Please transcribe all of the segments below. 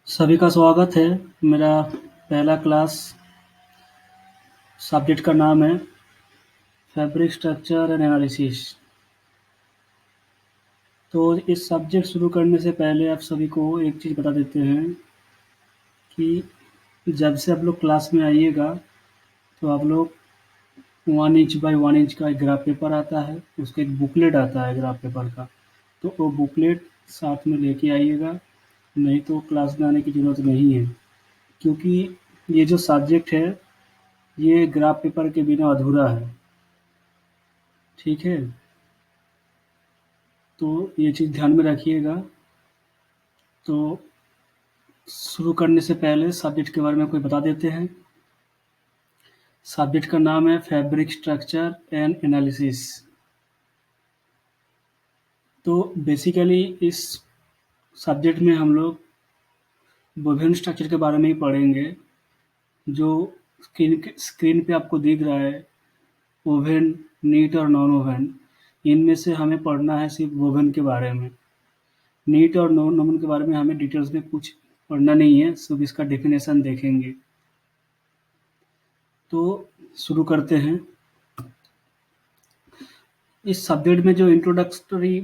सभी का स्वागत है। मेरा पहला क्लास सब्जेक्ट का नाम है फैब्रिक स्ट्रक्चर एंड एनालिसिस। तो इस सब्जेक्ट शुरू करने से पहले आप सभी को एक चीज़ बता देते हैं कि जब से आप लोग क्लास में आइएगा तो आप लोग 1 इंच बाय 1 इंच का एक ग्राफ पेपर आता है, उसका एक बुकलेट आता है ग्राफ पेपर का। तो वो बुकलेट साथ में लेके आइएगा, नहीं तो क्लास में आने की ज़रूरत नहीं है, क्योंकि ये जो सब्जेक्ट है ये ग्राफ पेपर के बिना अधूरा है। ठीक है? तो ये चीज़ ध्यान में रखिएगा। तो शुरू करने से पहले सब्जेक्ट के बारे में कोई बता देते हैं। सब्जेक्ट का नाम है फैब्रिक स्ट्रक्चर एंड एनालिसिस। तो बेसिकली इस सब्जेक्ट में हम लोग वोवेन स्ट्रक्चर के बारे में ही पढ़ेंगे। जो स्क्रीन पे आपको दिख रहा है, वोवेन, नीट और नॉन वोवेन, इनमें से हमें पढ़ना है सिर्फ वोवेन के बारे में। नीट और नॉन वोवेन के बारे में हमें डिटेल्स में कुछ पढ़ना नहीं है, सिर्फ इसका डेफिनेशन देखेंगे। तो शुरू करते हैं। इस सब्जेक्ट में जो इंट्रोडक्टरी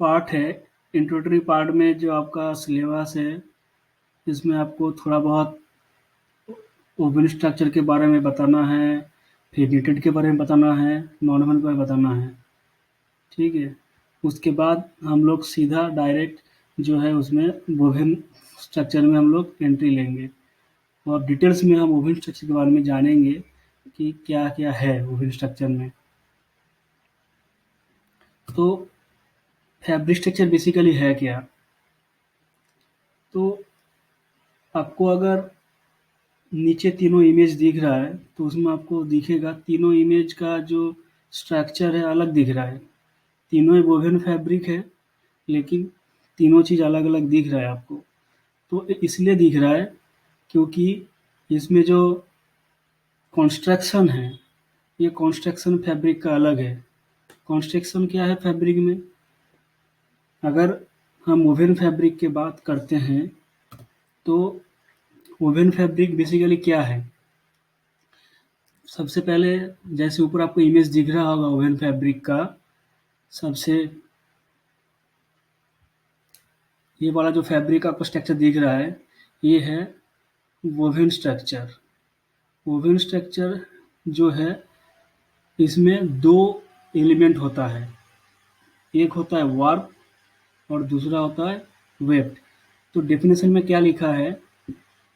पार्ट है, इंट्रोडक्टरी पार्ट में जो आपका सिलेबस है, इसमें आपको थोड़ा बहुत ओपन स्ट्रक्चर के बारे में बताना है, फिर नीटेड के बारे में बताना है, नॉन वोवेन के बारे में बताना है। ठीक है? उसके बाद हम लोग सीधा डायरेक्ट जो है उसमें वोवेन स्ट्रक्चर में हम लोग एंट्री लेंगे और डिटेल्स में हम वोवेन स्ट्रक्चर के बारे में जानेंगे कि क्या-क्या है वोवेन स्ट्रक्चर में। तो फैब्रिक स्ट्रक्चर बेसिकली है क्या? तो आपको अगर नीचे तीनों इमेज दिख रहा है तो उसमें आपको दिखेगा तीनों इमेज का जो स्ट्रक्चर है अलग दिख रहा है। तीनों ही वोवेन फैब्रिक है, लेकिन तीनों चीज़ अलग-अलग दिख रहा है आपको। तो इसलिए दिख रहा है क्योंकि इसमें जो कंस्ट्रक्शन है, ये कंस्ट्रक्शन फैब्रिक का अलग है। कंस्ट्रक्शन क्या है फैब्रिक में? अगर हम वोवेन फैब्रिक की बात करते हैं तो वोवेन फैब्रिक बेसिकली क्या है? सबसे पहले जैसे ऊपर आपको इमेज दिख रहा होगा वोवेन फैब्रिक का, सबसे ये वाला जो फैब्रिक आपको स्ट्रक्चर दिख रहा है, ये है वोवेन स्ट्रक्चर। वोवेन स्ट्रक्चर जो है, इसमें 2 एलिमेंट होता है। एक होता है वार्प और दूसरा होता है वेफ्ट। तो डेफिनेशन में क्या लिखा है?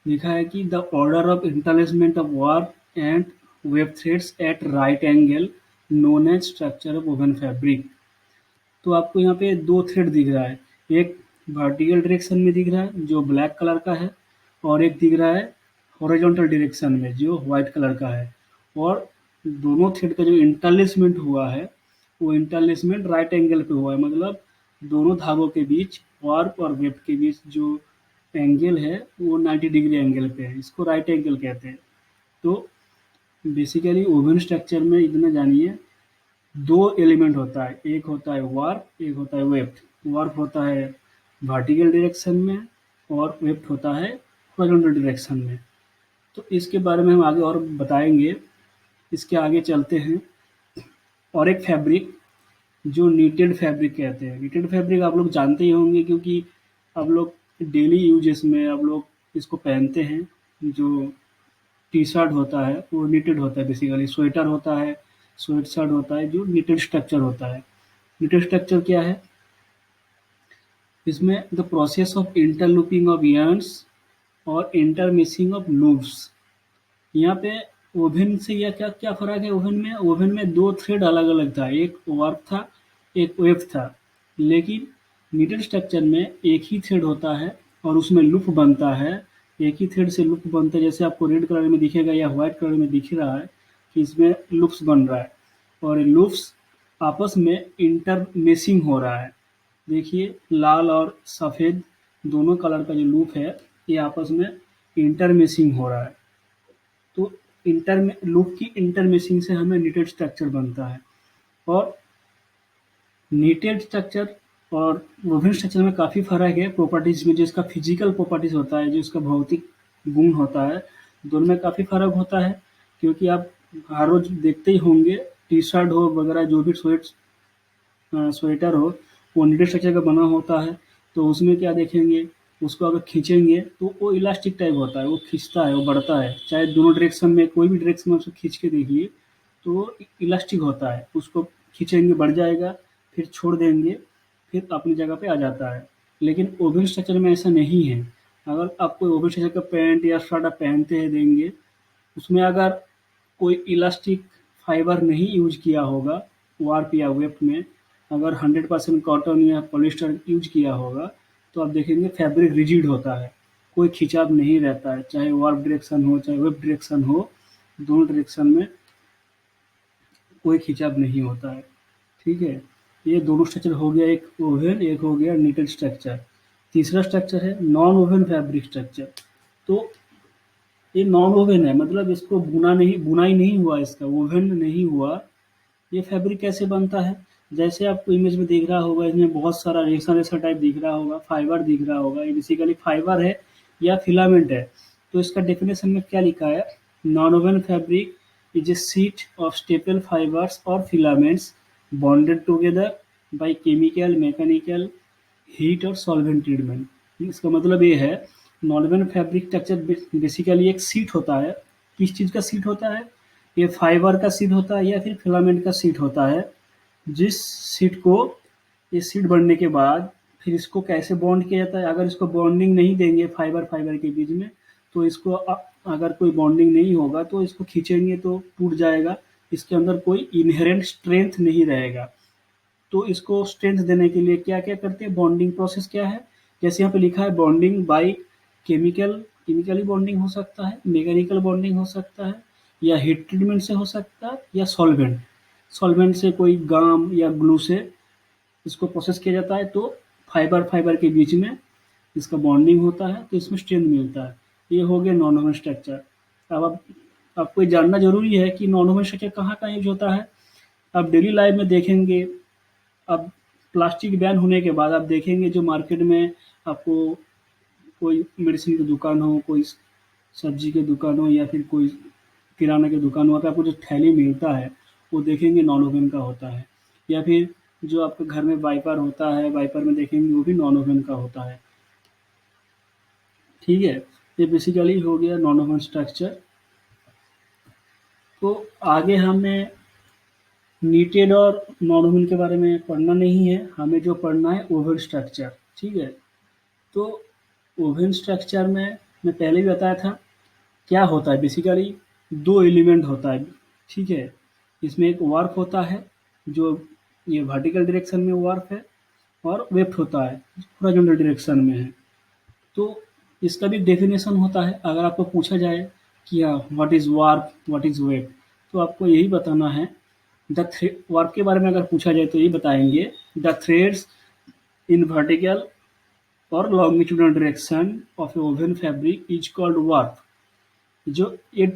लिखा है कि the order of interlacement of warp and weft threads at right angle known as structure of woven fabric. तो आपको यहाँ पे 2 थ्रेड दिख रहा है। एक वर्टिकल डायरेक्शन में दिख रहा है जो ब्लैक कलर का है, और एक दिख रहा है हॉरिजॉन्टल डायरेक्शन में जो व्हाइट कलर का है। और दोनों थ्रेड का जो इंटरलेसमेंट हुआ है, वो इंटरलेसमेंट राइट एंगल पे हुआ है। मतलब दोनों धागों के बीच, वार्प और वेब के बीच जो एंगल है वो 90 डिग्री एंगल पे है। इसको राइट एंगल कहते हैं। तो बेसिकली वोवेन स्ट्रक्चर में इतना जानिए, 2 एलिमेंट होता है, एक होता है वार्प, एक होता है वेफ्ट। वार्प होता है वर्टिकल डायरेक्शन में और वेफ्ट होता है हॉरिजॉन्टल डायरेक्शन में। तो इसके बारे में हम आगे और बताएँगे। इसके आगे चलते हैं। और एक फैब्रिक जो नीटेड फैब्रिक कहते हैं। नीटेड फैब्रिक आप लोग जानते ही होंगे, क्योंकि आप लोग डेली यूजेस में आप लोग इसको पहनते हैं। जो टी-शर्ट होता है वो नीटेड होता है बेसिकली, स्वेटर होता है, स्वेट शर्ट होता है जो नीटेड स्ट्रक्चर होता है। नीटेड स्ट्रक्चर क्या है? इसमें the process of interlooping of yarns और इंटरमिक्सिंग ऑफ लूप्स। यहाँ पे ओवन से यह क्या क्या फ़र्क है ओवन में? ओवन में 2 थ्रेड अलग-अलग था, एक वार्प था, एक वेव था। लेकिन नीटेड स्ट्रक्चर में एक ही थ्रेड होता है और उसमें लूप बनता है। एक ही थ्रेड से लूप बनता है, जैसे आपको रेड कलर में दिखेगा या व्हाइट कलर में दिख रहा है कि इसमें लूप्स बन रहा है, और ये लूप्स आपस में इंटरमेशिंग हो रहा है। देखिए लाल और सफ़ेद दोनों कलर का जो लूप है, ये आपस में इंटरमेशिंग हो रहा है। तो लूप की इंटरमेशिंग से हमें नीटेड स्ट्रक्चर बनता है। और नीटेड स्ट्रक्चर और वुवन स्ट्रक्चर में काफ़ी फ़र्क है प्रॉपर्टीज़ में, जो इसका फिजिकल प्रॉपर्टीज़ होता है, जो इसका भौतिक गुण होता है, दोनों में काफ़ी फ़र्क होता है। क्योंकि आप हर रोज़ देखते ही होंगे, टी-शर्ट हो वगैरह जो भी स्वेटर हो, वो नीडेड स्ट्रक्चर का बना होता है। तो उसमें क्या देखेंगे, उसको अगर खींचेंगे तो वो इलास्टिक टाइप होता है, वो खींचता है, वो बढ़ता है। चाहे दोनों डायरेक्शन में, कोई भी डायरेक्शन में उसको खींच के देखिए, तो वो इलास्टिक होता है। उसको खींचेंगे बढ़ जाएगा, फिर छोड़ देंगे, फिर अपनी जगह पे आ जाता है। लेकिन ओवन स्ट्रक्चर में ऐसा नहीं है। अगर आप कोई ओवन स्ट्रक्चर का पैंट या शर्ट आप पहनते हैं देंगे, उसमें अगर कोई इलास्टिक फाइबर नहीं यूज किया होगा, वार्प या वेफ्ट में, अगर 100% कॉटन या पॉलिस्टर यूज किया होगा, तो आप देखेंगे फैब्रिक रिजिड होता है, कोई खिंचाव नहीं रहता है। चाहे वार्प डायरेक्शन हो, चाहे वेब डायरेक्शन हो, दोनों डायरेक्शन में कोई खिंचाव नहीं होता है। ठीक है? ये दोनों स्ट्रक्चर हो गया, एक ओवन, एक हो गया निटेड स्ट्रक्चर। तीसरा स्ट्रक्चर है नॉन ओवन फैब्रिक स्ट्रक्चर। तो ये नॉन ओवन है, मतलब इसको बुनाई नहीं हुआ, इसका ओवन नहीं हुआ। ये फैब्रिक कैसे बनता है? जैसे आपको इमेज में दिख रहा होगा, इसमें बहुत सारा रेशा रेशा टाइप दिख रहा होगा, फाइबर दिख रहा होगा। ये बेसिकली फाइबर है या फिलामेंट है। तो इसका डेफिनेशन में क्या लिखा है? Non woven fabric is a sheet of staple fibres और filaments bonded together by chemical, mechanical, heat और सॉल्वेंट ट्रीटमेंट। इसका मतलब ये है, नॉन फैब्रिक स्ट्रक्चर बेसिकली एक शीट होता है। किस चीज़ का शीट होता है? ये फाइबर का शीट होता है या फिर फिलामेंट का शीट होता है। जिस शीट को, ये शीट बनने के बाद फिर इसको कैसे बॉन्ड किया जाता है? अगर इसको बॉन्डिंग नहीं देंगे फाइबर फाइबर के बीच में, तो इसको अगर कोई बॉन्डिंग नहीं होगा तो इसको खींचेंगे तो टूट जाएगा। इसके अंदर कोई इनहेरेंट स्ट्रेंथ नहीं रहेगा। तो इसको स्ट्रेंथ देने के लिए क्या-क्या करते हैं? बॉन्डिंग प्रोसेस क्या है? जैसे यहाँ पे लिखा है bonding by chemical, chemically bonding हो सकता है, मैकेनिकल बॉन्डिंग हो सकता है, या हीट ट्रीटमेंट से हो सकता है, या सॉल्वेंट। सॉल्वेंट से कोई गाम या ग्लू से इसको प्रोसेस किया जाता है, तो फाइबर फाइबर के बीच में इसका बॉन्डिंग होता है, तो इसमें स्ट्रेंथ मिलता है। ये हो गया नॉन ओवन स्ट्रक्चर। अब आप आपको ये जानना ज़रूरी है कि नॉन ओवन स्ट्रक्चर कहाँ-कहाँ यूज़ होता है। आप डेली लाइफ में देखेंगे, अब प्लास्टिक बैन होने के बाद आप देखेंगे जो मार्केट में आपको कोई मेडिसिन की दुकान हो, कोई सब्जी की दुकान हो, या फिर कोई किराना की दुकान हो, वहाँ पे आपको जो थैली मिलता है, वो देखेंगे नॉन ओवन का होता है। या फिर जो आपके घर में वाइपर होता है, वाइपर में देखेंगे वो भी नॉन ओवन का होता है। ठीक है? ये बेसिकली हो गया नॉन ओवन स्ट्रक्चर। तो आगे हमें नीटेड और नॉन ओवन के बारे में पढ़ना नहीं है, हमें जो पढ़ना है ओवन स्ट्रक्चर। ठीक है? तो ओवन स्ट्रक्चर में मैं पहले भी बताया था, क्या होता है बेसिकली 2 एलिमेंट होता है। ठीक है? इसमें एक वार्प होता है, जो ये वर्टिकल डायरेक्शन में वार्प है, और वेफ्ट होता है, हॉरिजॉन्टल डायरेक्शन में है। तो इसका भी डेफिनेशन होता है। अगर आपको पूछा जाए कि हाँ, what is warp, what is wave, तो आपको यही बताना है। द थ्रे वार्प के बारे में अगर पूछा जाए तो यही बताएँगे, द थ्रेड्स इन वर्टिकल और longitudinal direction of A woven fabric is called warp. जो ये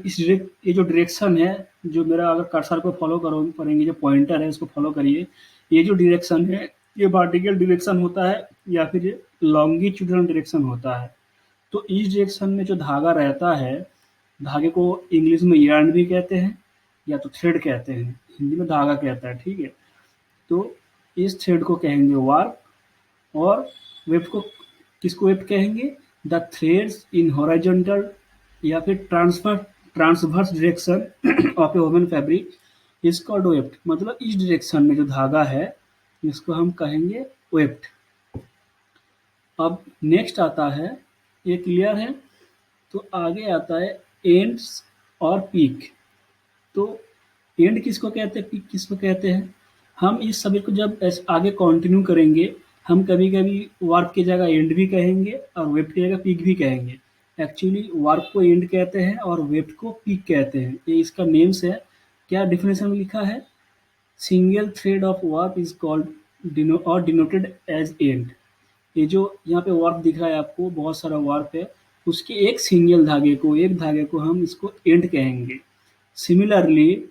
जो डायरेक्शन है, जो मेरा अगर कर्सर को फॉलो करेंगे, जो पॉइंटर है उसको फॉलो करिए। ये जो डायरेक्शन है, ये वर्टिकल डायरेक्शन होता है या फिर ये लॉन्गिट्यूडनल डायरेक्शन होता है। तो इस डायरेक्शन में जो धागा रहता है, धागे को इंग्लिश में यार्न भी कहते हैं या तो थ्रेड कहते हैं, हिंदी में धागा कहता है। ठीक है? तो इस थ्रेड को कहेंगे वार्प, और वेब को किसको वेब कहेंगे? द थ्रेड्स इन हॉरिजॉन्टल या फिर transverse direction of A woven fabric is called weft. मतलब इस डायरेक्शन में जो धागा है, इसको हम कहेंगे वेफ्ट। अब नेक्स्ट आता है, ये क्लियर है? तो आगे आता है एंड्स और पीक। तो एंड किसको कहते हैं, पीक किसको कहते हैं? हम इस सभी को जब आगे कंटिन्यू करेंगे, हम कभी-कभी वार्प की जगह एंड भी कहेंगे और वेब की जगह पीक भी कहेंगे। एक्चुअली वार्प को एंड कहते हैं और वेब को पीक कहते हैं। ये इसका नेम्स है। क्या डेफिनेशन में लिखा है? Single thread of warp is called denoted as end. ये जो यहाँ पे वार्प दिख रहा है आपको, बहुत सारा वार्प है, उसके एक धागे को हम इसको एंड कहेंगे। सिमिलरली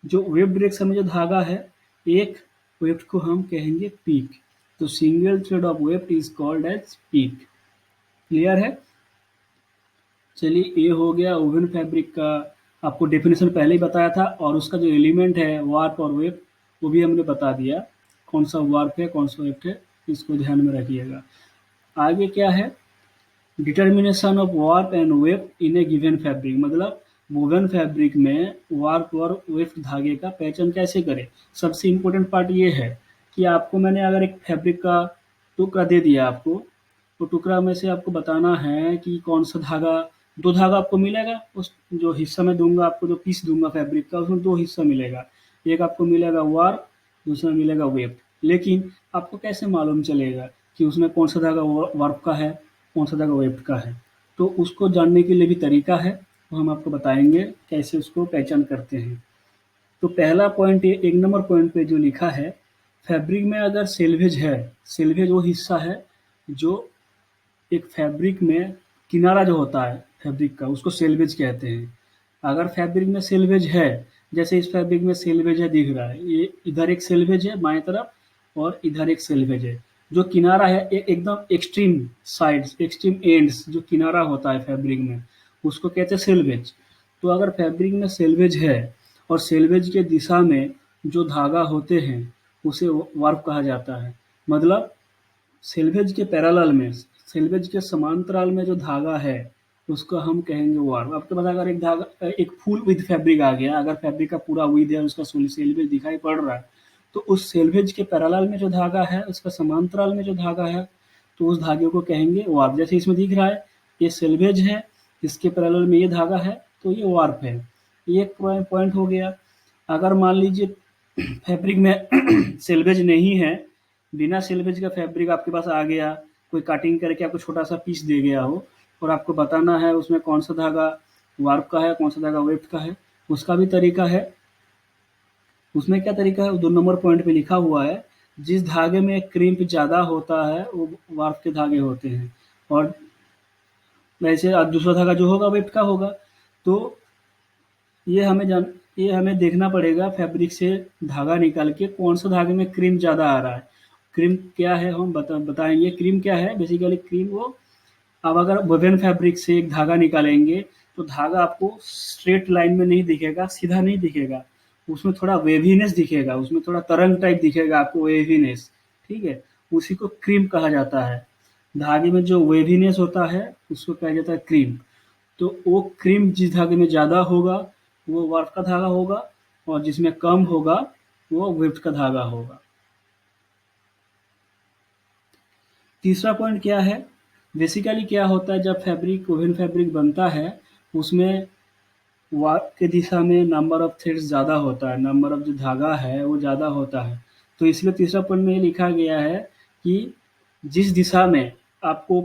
जो वेब डायरेक्शन में जो धागा है, एक वेब को हम कहेंगे पीक। तो single thread of weft is called as pick. Clear है? चलिए, ये हो गया ओवन फैब्रिक का, आपको डेफिनेशन पहले ही बताया था, और उसका जो एलिमेंट है वार्प और वेफ्ट वो भी हमने बता दिया, कौन सा वार्प है कौन सा वेफ्ट है, इसको ध्यान में रखिएगा। आगे क्या है, determination of warp and weft in A given fabric, मतलब वोवन फैब्रिक में वार्प और वेफ्ट धागे का पहचान कैसे करें। सबसे इम्पोर्टेंट पार्ट ये है कि आपको मैंने अगर एक फैब्रिक का टुकड़ा दे दिया आपको, तो टुकड़ा में से आपको बताना है कि कौन सा धागा, दो धागा आपको मिलेगा, उस जो हिस्सा में दूंगा आपको, जो पीस दूंगा फैब्रिक का, उसमें दो हिस्सा मिलेगा, एक आपको मिलेगा वार्प, दूसरा मिलेगा वेफ्ट। लेकिन आपको कैसे मालूम चलेगा कि उसमें कौन सा धागा वार्प का है कौन सा धागा वेफ्ट का है। तो उसको जानने के लिए भी तरीका है, वो हम आपको बताएंगे कैसे उसको पहचान करते हैं। तो पहला पॉइंट, एक नंबर पॉइंट पे जो लिखा है, फैब्रिक में अगर सेल्वेज है, सेल्वेज वो हिस्सा है जो एक फैब्रिक में किनारा जो होता है फैब्रिक का, उसको सेल्वेज कहते हैं। अगर फैब्रिक में सेल्वेज है, जैसे इस फैब्रिक में सेल्वेज है दिख रहा है, ये इधर एक सेल्वेज है बाएं तरफ और इधर एक सेल्वेज है। जो किनारा है एकदम एक्सट्रीम साइड्स, एक्सट्रीम एंड्स, जो किनारा होता है फैब्रिक में, उसको कहते हैं सेल्वेज। तो अगर फैब्रिक में सेल्वेज है और सेल्वेज के दिशा में जो धागा होते हैं उसे वार्प कहा जाता है। मतलब सेल्वेज के पैरेलल में, सेल्वेज के समांतराल में जो धागा है उसको हम कहेंगे वार्प। आपके पास अगर एक धागा, एक फुल विद फैब्रिक आ गया, अगर फैब्रिक का पूरा विद है, उसका सेल्वेज दिखाई पड़ रहा है, तो उस सेल्वेज के पैरेलल में जो धागा है, उसका समांतराल में जो धागा है, तो उस धागे को कहेंगे वार्प। जैसे इसमें दिख रहा है, ये सेल्वेज है, इसके पैरेलल में ये धागा है, तो ये वार्प है। ये एक पॉइंट हो गया। अगर मान लीजिए फैब्रिक में सेल्वेज नहीं है, बिना सेल्वेज का फैब्रिक आपके पास आ गया, कोई कटिंग करके आपको छोटा सा पीस दे गया हो, और आपको बताना है उसमें कौन सा धागा वार्प का है कौन सा धागा वेफ्ट का है, उसका भी तरीका है। उसमें क्या तरीका है, 2 नंबर पॉइंट पे लिखा हुआ है, जिस धागे में क्रिम्प ज़्यादा होता है वो वार्प के धागे होते हैं, और वैसे दूसरा धागा जो होगा वेफ्ट का होगा। तो ये हमें देखना पड़ेगा फैब्रिक से धागा निकाल के कौन सा धागे में क्रीम ज़्यादा आ रहा है। क्रीम क्या है हम बताएंगे। क्रीम क्या है, बेसिकली क्रीम वो, अब अगर वोवेन फैब्रिक से एक धागा निकालेंगे तो धागा आपको स्ट्रेट लाइन में नहीं दिखेगा, सीधा नहीं दिखेगा, उसमें थोड़ा वेवीनेस दिखेगा, उसमें थोड़ा तरंग टाइप दिखेगा आपको, वेवीनेस। ठीक है, उसी को क्रीम कहा जाता है। धागे में जो वेवीनेस होता है उसको कहा जाता है क्रीम। तो वो क्रीम जिस धागे में ज़्यादा होगा वो वार्प का धागा होगा, और जिसमें कम होगा वो वेफ्ट का धागा होगा। तीसरा पॉइंट क्या है, बेसिकली क्या होता है, जब फैब्रिक वोवेन फैब्रिक बनता है उसमें वार्प के दिशा में नंबर ऑफ थ्रेड्स ज़्यादा होता है, नंबर ऑफ जो धागा है वो ज़्यादा होता है। तो इसलिए तीसरा पॉइंट में ये लिखा गया है कि जिस दिशा में आपको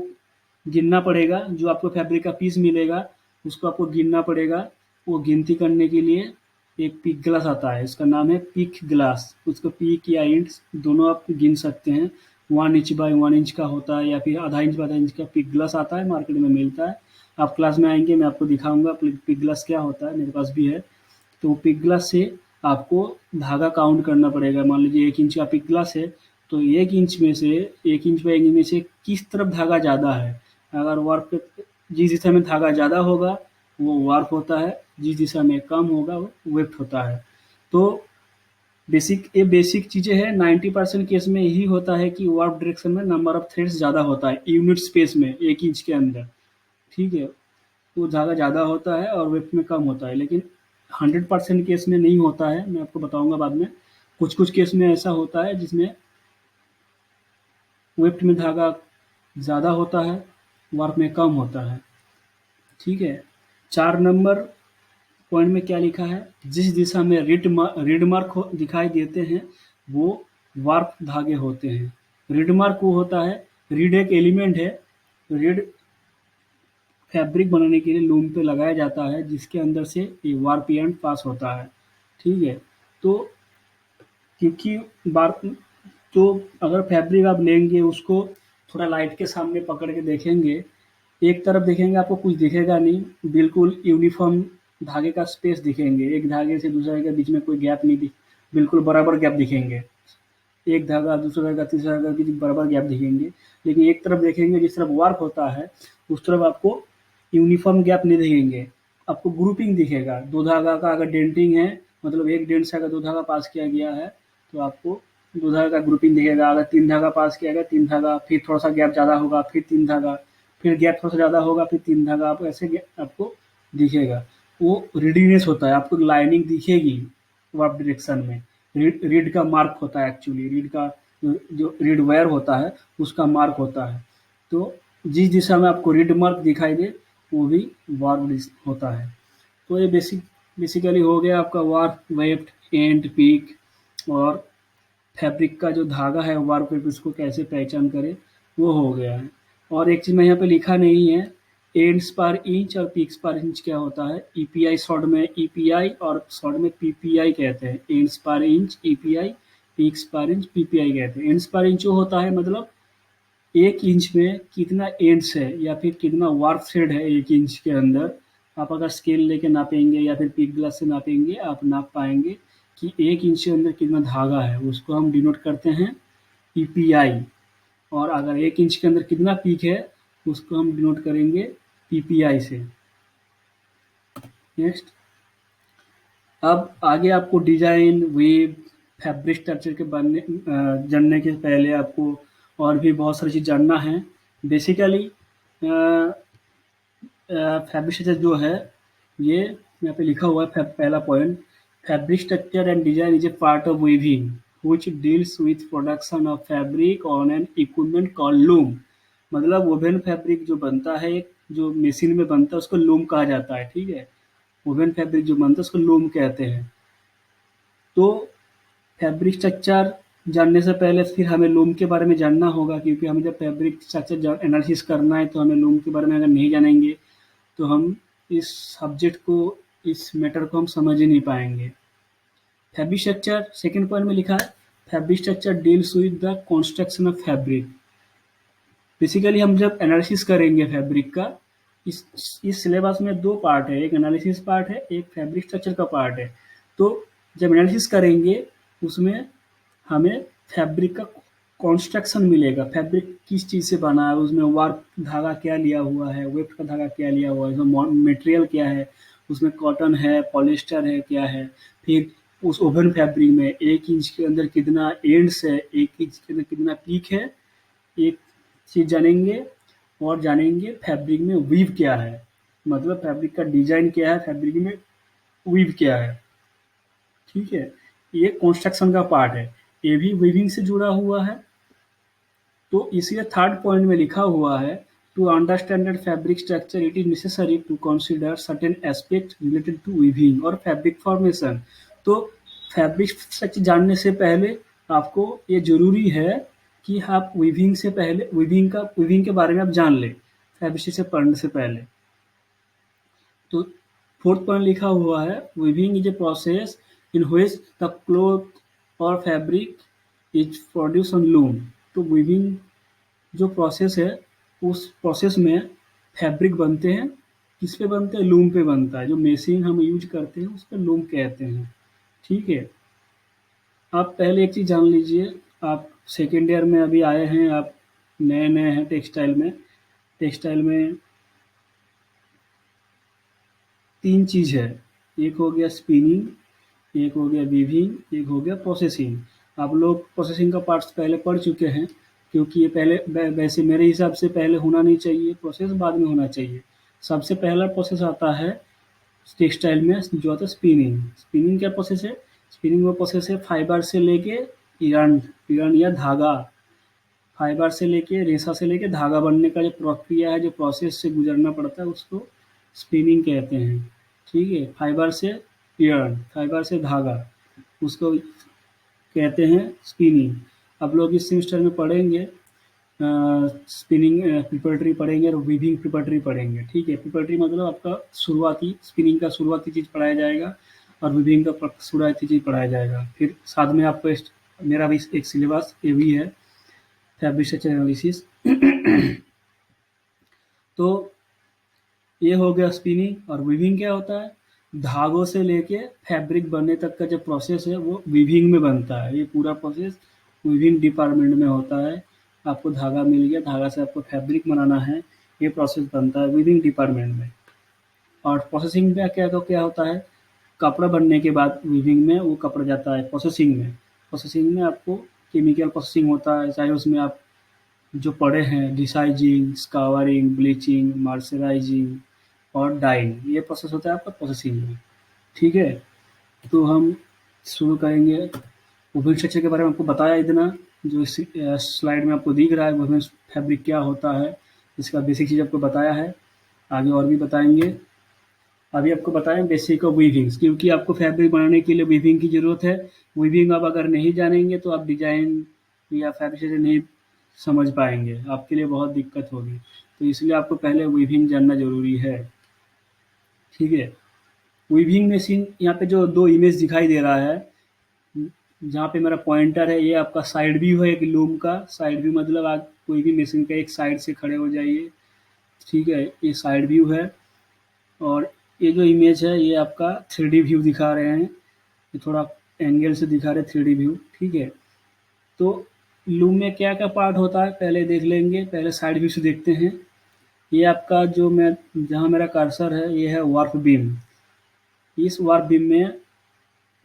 गिनना पड़ेगा, जो आपको फैब्रिक का पीस मिलेगा उसको आपको गिनना पड़ेगा। वो गिनती करने के लिए एक पिक ग्लास आता है, इसका नाम है पिक ग्लास। उसको पिक या इंच दोनों आप गिन सकते हैं। 1 इंच बाय 1 इंच का होता है, या फिर आधा इंच बाय आधा इंच का पिक ग्लास आता है, मार्केट में मिलता है। आप क्लास में आएंगे, मैं आपको दिखाऊंगा पिक ग्लास क्या होता है, मेरे पास भी है। तो पिक ग्लास से आपको धागा काउंट करना पड़ेगा। मान लीजिए 1 इंच का पिक ग्लास है, तो 1 इंच में से 1 इंच बाय 1 इंच में से किस तरफ धागा ज़्यादा है। अगर वार्प जिस दिशा में धागा ज़्यादा होगा वो वार्प होता है, जिस दिशा में कम होगा वो वेफ्ट होता है। तो ये बेसिक चीज़ें हैं। 90% केस में यही होता है कि वार्प डायरेक्शन में नंबर ऑफ थ्रेड्स ज़्यादा होता है यूनिट स्पेस में, 1 इंच के अंदर। ठीक है, वो धागा ज़्यादा होता है और वेफ्ट में कम होता है, लेकिन 100% केस में नहीं होता है, मैं आपको बताऊंगा बाद में। कुछ कुछ केस में ऐसा होता है जिसमें वेफ्ट में धागा ज़्यादा होता है, वार्प में कम होता है। ठीक है, 4 नंबर पॉइंट में क्या लिखा है, जिस दिशा में रीड मार्क दिखाई देते हैं वो वार्प धागे होते हैं। रीड मार्क वो होता है, रीड एक एलिमेंट है, रीड फैब्रिक बनाने के लिए लूम पे लगाया जाता है, जिसके अंदर से ये वार्प एंड पास होता है। ठीक है, तो क्योंकि बार तो अगर फैब्रिक आप लेंगे उसको थोड़ा लाइट के सामने पकड़ के देखेंगे, एक तरफ देखेंगे आपको कुछ दिखेगा नहीं, बिल्कुल यूनिफॉर्म धागे का स्पेस दिखेंगे, एक धागे से दूसरे के बीच में कोई गैप नहीं दिख, बिल्कुल बराबर गैप दिखेंगे। एक धागा, दूसरा धागा, तीसरा धागा के बराबर गैप दिखेंगे। लेकिन एक तरफ देखेंगे जिस तरफ वार्प होता है उस तरफ आपको यूनिफॉर्म गैप नहीं दिखेंगे, आपको ग्रुपिंग दिखेगा। 2 धागा का अगर डेंटिंग है, मतलब एक डेंट से अगर 2 धागा पास किया गया है तो आपको 2 धागा का ग्रुपिंग दिखेगा। अगर 3 धागा पास किया गया, 3 धागा, फिर थोड़ा-सा गैप ज़्यादा होगा, फिर 3 धागा, फिर गैप थोड़ा-सा ज़्यादा होगा, फिर 3 धागा, आप ऐसे आपको दिखेगा। वो रीडीनेस होता है, आपको लाइनिंग दिखेगी वार्प डायरेक्शन में। रीड का मार्क होता है एक्चुअली, रीड का जो रीड वायर होता है उसका मार्क होता है। तो जिस दिशा में आपको रीड मार्क दिखाई दे वो भी वार्प होता है। तो ये बेसिकली हो गया आपका वार्प, वेफ्ट, एंड, पीक और फैब्रिक का जो धागा है वार्प वेफ्ट उसको कैसे पहचान करें वो हो गया है। और एक चीज़ मैं यहाँ पे लिखा नहीं है, एंड्स पर इंच और पीक्स पर इंच क्या होता है। ईपीआई शॉर्ट में ईपीआई और शॉर्ट में पीपीआई कहते हैं। एंड्स पर इंच ईपीआई, पीक्स पर इंच पीपीआई कहते हैं। एंड्स पर इंच वो होता है मतलब 1 इंच में कितना एंड्स है या फिर कितना वार्प थ्रेड है 1 इंच के अंदर। आप अगर स्केल लेके नापेंगे या फिर पिक ग्लास से नापेंगे, आप नाप पाएंगे कि 1 इंच के अंदर कितना धागा है, उसको हम डिनोट करते हैं ईपीआई। और अगर 1 इंच के अंदर कितना पीक है उसको हम डिनोट करेंगे पीपीआई से। नेक्स्ट, अब आगे आपको डिज़ाइन, वेव, फैब्रिक स्ट्रक्चर के जानने के पहले आपको और भी बहुत सारी चीज़ जानना है। बेसिकली फैब्रिक स्ट्रक्चर जो है ये यहाँ पे लिखा हुआ है पहला point, fabric structure and design is a part of weaving which deals with production of fabric on an equipment called loom. मतलब वोवेन फैब्रिक जो बनता है, जो मशीन में बनता है उसको लूम कहा जाता है। ठीक है, वोवेन फैब्रिक जो बनता है उसको लूम कहते हैं। तो फैब्रिक स्ट्रक्चर जानने से पहले फिर हमें लूम के बारे में जानना होगा, क्योंकि हमें जब फैब्रिक स्ट्रक्चर एनालिसिस करना है तो हमें लूम के बारे में अगर नहीं जानेंगे तो हम इस सब्जेक्ट को, इस मैटर को हम समझ ही नहीं पाएंगे। फैब्रिक स्ट्रक्चर सेकेंड पॉइंट में लिखा है, fabric structure deals with the construction of fabric. Basically हम जब एनालिसिस करेंगे फैब्रिक का, इस सिलेबस में 2 पार्ट है, एक एनालिसिस पार्ट है, एक फैब्रिक स्ट्रक्चर का पार्ट है। तो जब एनालिसिस करेंगे उसमें हमें फैब्रिक का कंस्ट्रक्शन मिलेगा, फैब्रिक किस चीज़ से बना है, उसमें वार्प धागा क्या लिया हुआ है, वेफ्ट का धागा क्या लिया हुआ है, उसमें मटेरियल क्या है, उसमें कॉटन है, पॉलिस्टर है, क्या है। फिर उस ओवन फैब्रिक में 1 इंच के अंदर कितना एंड्स है, 1 इंच के अंदर कितना पीक है, एक चीज़ जानेंगे। और जानेंगे फैब्रिक में वीव क्या है, मतलब फैब्रिक का डिजाइन क्या है, फैब्रिक में वीव क्या है। ठीक है, ये कंस्ट्रक्शन का पार्ट है, ये भी वीविंग से जुड़ा हुआ है। तो इसलिए थर्ड पॉइंट में लिखा हुआ है, to understand fabric structure it is necessary to consider certain aspect related to weaving और फैब्रिक फॉर्मेशन। तो फैब्रिक स्ट्रक्चर जानने से पहले आपको ये जरूरी है कि आप वीविंग से पहले वीविंग के बारे में आप जान लें फैब्रिक से पढ़ने से पहले। तो फोर्थ पॉइंट लिखा हुआ है, weaving is a process in which the cloth और fabric is produce on loom. तो वीविंग जो प्रोसेस है उस प्रोसेस में फैब्रिक बनते हैं, किस पे बनते हैं, लूम पे बनता है। जो मशीन हम यूज करते हैं उस पर लूम कहते हैं। ठीक है, आप पहले एक चीज़ जान लीजिए, आप सेकेंड ईयर में अभी आए हैं, आप नए नए हैं टेक्सटाइल में 3 चीज़ है, एक हो गया स्पिनिंग, एक हो गया वीविंग, एक हो गया प्रोसेसिंग। आप लोग प्रोसेसिंग का पार्ट्स पहले पढ़ चुके हैं, क्योंकि ये पहले वैसे मेरे हिसाब से पहले होना नहीं चाहिए, प्रोसेस बाद में होना चाहिए। सबसे पहला प्रोसेस आता है टेक्सटाइल में जो आता है स्पिनिंग। स्पिनिंग क्या प्रोसेस है, स्पिनिंग वो प्रोसेस है फाइबर से लेके yarn या धागा, फाइबर से लेके रेशा से लेके धागा बनने का जो प्रक्रिया है, जो प्रोसेस से गुजरना पड़ता है उसको स्पिनिंग कहते हैं। ठीक है, फाइबर से फाइबर से धागा, उसको कहते हैं स्पिनिंग। आप लोग इस सेमेस्टर में पढ़ेंगे स्पिनिंग प्रिपरेटरी पढ़ेंगे और वीविंग प्रिपरेटरी पढ़ेंगे। ठीक है, प्रिपरेटरी मतलब आपका शुरुआती, स्पिनिंग का शुरुआती चीज़ पढ़ाया जाएगा और वीविंग का शुरुआती चीज़ पढ़ाया जाएगा। फिर साथ में आपको मेरा भी एक सिलेबस ये भी है, फैब्रिक स्ट्रक्चर एनालिसिस। तो ये हो गया स्पिनिंग। और वीविंग क्या होता है, धागों से लेके फैब्रिक बनने तक का जो प्रोसेस है वो वीविंग में बनता है। ये पूरा प्रोसेस वीविंग डिपार्टमेंट में होता है। आपको धागा मिल गया, धागा से आपको फैब्रिक बनाना है, ये प्रोसेस बनता है वीविंग डिपार्टमेंट में। और प्रोसेसिंग में क्या होता है, कपड़ा बनने के बाद वीविंग में वो कपड़ा जाता है प्रोसेसिंग में। प्रोसेसिंग में आपको केमिकल प्रोसेसिंग होता है, चाहे उसमें आप जो पढ़े हैं डिसाइजिंग, स्कावरिंग, ब्लीचिंग, मर्सराइजिंग और डाइंग, ये प्रोसेस होता है आपका प्रोसेसिंग में। ठीक है, तो हम शुरू करेंगे। वुवन स्ट्रक्चर के बारे में आपको बताया इतना, जो इस स्लाइड में आपको दिख रहा है वुवन फैब्रिक क्या होता है, इसका बेसिक चीज़ आपको बताया है। आगे और भी बताएंगे। अभी आपको बताएं बेसिक ऑफ वीविंग्स, क्योंकि आपको फैब्रिक बनाने के लिए वीविंग की ज़रूरत है। वीविंग आप अगर नहीं जानेंगे तो आप डिज़ाइन या फैब्रिकेशन नहीं समझ पाएंगे, आपके लिए बहुत दिक्कत होगी। तो इसलिए आपको पहले वीविंग जानना ज़रूरी है। ठीक है, वीविंग मशीन, यहाँ पे जो दो इमेज दिखाई दे रहा है, जहाँ पे मेरा पॉइंटर है, ये आपका साइड व्यू है एक लूम का। साइड व्यू मतलब आप कोई भी मशीन का एक साइड से खड़े हो जाइए। ठीक है, ये साइड व्यू है। और ये जो इमेज है ये आपका 3D व्यू दिखा रहे हैं, ये थोड़ा एंगल से दिखा रहे हैं 3D व्यू। ठीक है, तो लूम में क्या क्या पार्ट होता है पहले देख लेंगे। पहले साइड व्यू से देखते हैं। ये आपका जो मैं जहाँ मेरा कर्सर है ये है वार्प बीम। इस वार्प बीम में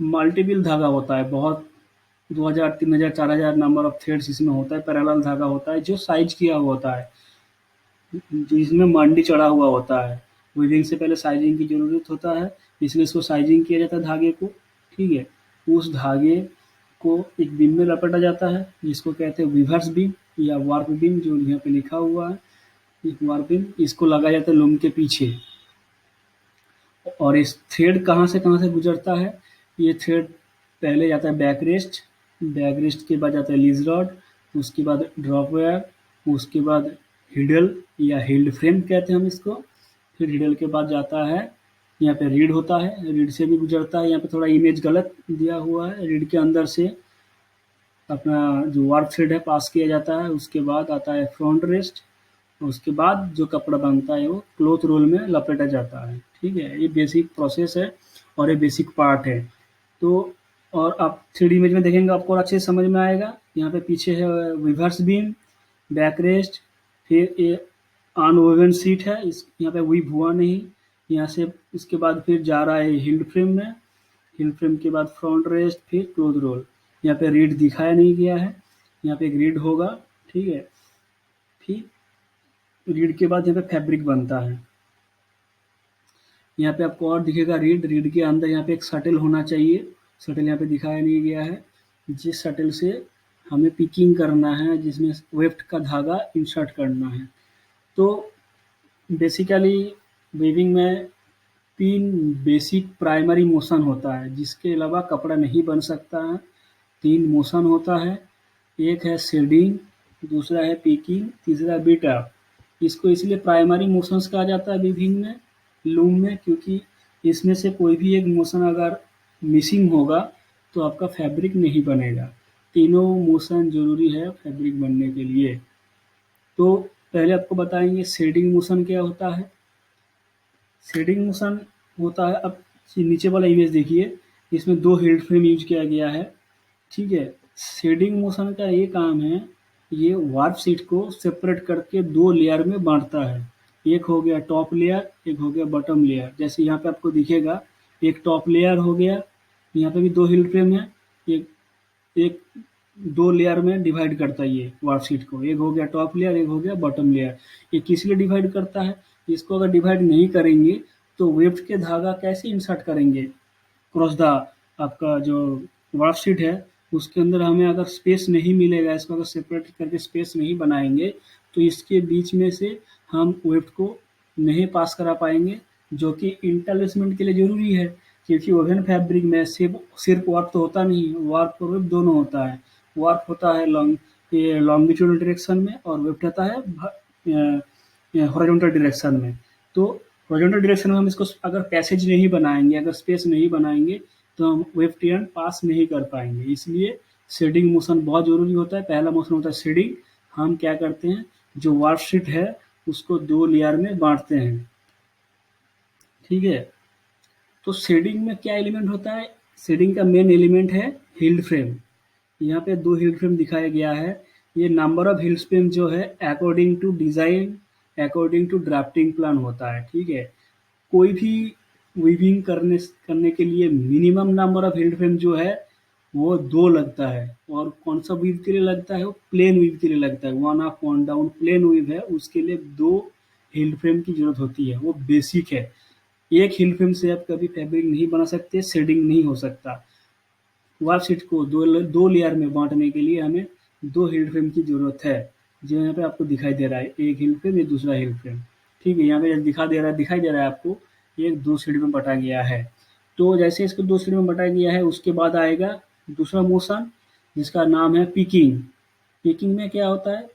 मल्टीपल धागा होता है, बहुत 2000, 3000, 4000 नंबर ऑफ थ्रेड्स इसमें होता है। पैरेलल धागा होता है जो साइज किया हुआ होता है, जिसमें मंडी चढ़ा हुआ होता है। वीविंग से पहले साइजिंग की ज़रूरत होता है, इसलिए इसको साइजिंग किया जाता है धागे को। ठीक है, उस धागे को एक बीम में लपेटा जाता है, जिसको कहते हैं वीवर्स बीम या वार्प बीम, जो यहाँ पे लिखा हुआ है। वार्प बीम इसको लगाया जाता है लूम के पीछे। और इस थ्रेड कहाँ से गुजरता है, ये थ्रेड पहले जाता है बैकरेस्ट, बैकरेस्ट के बाद जाता है लीज रॉड, उसके बाद ड्रॉप वायर, उसके बाद हिडल या हिल्ड फ्रेम कहते हैं हम इसको। फिर हिडल के बाद जाता है, यहाँ पे रीड होता है, रीड से भी गुजरता है। यहाँ पे थोड़ा इमेज गलत दिया हुआ है, रीड के अंदर से अपना जो वार्प थ्रेड है पास किया जाता है। उसके बाद आता है फ्रंट रेस्ट, उसके बाद जो कपड़ा बनता है वो क्लॉथ रोल में लपेटा जाता है। ठीक है, ये बेसिक प्रोसेस है और ये बेसिक पार्ट है। तो और आप 3D इमेज में देखेंगे आपको और अच्छे से समझ में आएगा। यहाँ पे पीछे है रिवर्स बीम, बैक रेस्ट, फिर ये अनवोवन सीट है, इस यहाँ पे वीव हुआ नहीं। यहाँ से इसके बाद फिर जा रहा है हिल्ड फ्रेम में, हिल्ड फ्रेम के बाद फ्रंट रेस्ट, फिर क्लोथ रोल। यहाँ पे रीड दिखाया नहीं गया है, यहाँ पे एक रीड होगा। ठीक है, फिर रीड के बाद यहाँ पे फैब्रिक बनता है। यहाँ पे आपको और दिखेगा रीड, रीड के अंदर यहाँ पे एक शटल होना चाहिए, शटल यहाँ पे दिखाया नहीं गया है। जिस शटल से हमें पिकिंग करना है, जिसमें वेफ्ट का धागा इंसर्ट करना है। तो बेसिकली वीविंग में 3 बेसिक प्राइमरी मोशन होता है, जिसके अलावा कपड़ा नहीं बन सकता है। 3 मोशन होता है, एक है शेडिंग, दूसरा है पिकिंग, तीसरा बीट अप। इसको इसलिए प्राइमरी मोशंस कहा जाता है वीविंग में, लूम में, क्योंकि इसमें से कोई भी एक मोशन अगर मिसिंग होगा तो आपका फैब्रिक नहीं बनेगा। तीनों मोशन ज़रूरी है फैब्रिक बनने के लिए। तो पहले आपको बताएंगे शेडिंग मोशन क्या होता है। शेडिंग मोशन होता है, अब नीचे वाला इमेज देखिए, इसमें 2 हिल्ड फ्रेम यूज किया गया है। ठीक है, शेडिंग मोशन का ये काम है, ये वार्प शीट को सेपरेट करके 2 लेयर में बांटता है। एक हो गया टॉप लेयर, एक हो गया बॉटम लेयर। जैसे यहाँ पे आपको दिखेगा एक टॉप लेयर हो गया, यहाँ पे भी 2 हिल फ्रेम है, एक एक 2 लेयर में डिवाइड करता है ये वार्प शीट को। एक हो गया टॉप लेयर, एक हो गया बॉटम लेयर। ये किस लिए डिवाइड करता है, इसको अगर डिवाइड नहीं करेंगे तो वेफ्ट के धागा कैसे इंसर्ट करेंगे क्रॉस द आपका जो वर्कशीट है, उसके अंदर हमें अगर स्पेस नहीं मिलेगा, इसको अगर सेपरेट करके स्पेस नहीं बनाएंगे तो इसके बीच में से हम वेफ्ट को नहीं पास करा पाएंगे, जो कि इंटरलेसमेंट के लिए ज़रूरी है। क्योंकि वोवेन फैब्रिक में सिर्फ सिर्फ वार्प तो होता नहीं, वार्प और वेफ्ट दोनों होता है। वार्प होता है लॉन्गिट्यूडल डायरेक्शन में और वेफ्ट होता है हॉरिजॉन्टल डायरेक्शन में। तो हॉरिजॉन्टल डायरेक्शन में हम इसको अगर पैसेज नहीं बनाएंगे, अगर स्पेस नहीं बनाएंगे तो हम वेफ्ट एंड पास नहीं कर पाएंगे। इसलिए शेडिंग मोशन बहुत ज़रूरी होता है। पहला मोशन होता है शेडिंग। हम क्या करते हैं, जो वार्प शीट है उसको 2 लेयर में बांटते हैं। ठीक है, तो शेडिंग में क्या एलिमेंट होता है, शेडिंग का मेन एलिमेंट है हिल्ड फ्रेम। यहाँ पे 2 हिल फ्रेम दिखाया गया है। ये नंबर ऑफ हिल फ्रेम जो है according to design, according to drafting plan होता है, ठीक है। कोई भी वीविंग करने करने के लिए minimum number of hill frame जो है वो 2 लगता है। और कौन सा वीव के लिए लगता है, वो प्लेन वीव के लिए लगता है। 1 अप 1 डाउन प्लेन वीव है, उसके लिए 2 हिल फ्रेम की जरूरत होती है, वो बेसिक है। एक हिल फ्रेम से आप कभी फैब्रिक नहीं बना सकते, शेडिंग नहीं हो सकता। वार्प शीट को दो लेयर में बांटने के लिए हमें 2 हिल फ्रेम की जरूरत है, जो यहाँ पे आपको दिखाई दे रहा है। एक हिल फ्रेम, ये दूसरा हिल फ्रेम, ठीक है। यहाँ पे दिखाई दे रहा है आपको, एक 2 शीट में बटा गया है। तो जैसे इसको 2 शीट में बटाया गया है, उसके बाद आएगा दूसरा मोशन, जिसका नाम है पिकिंग। पिकिंग में क्या होता है,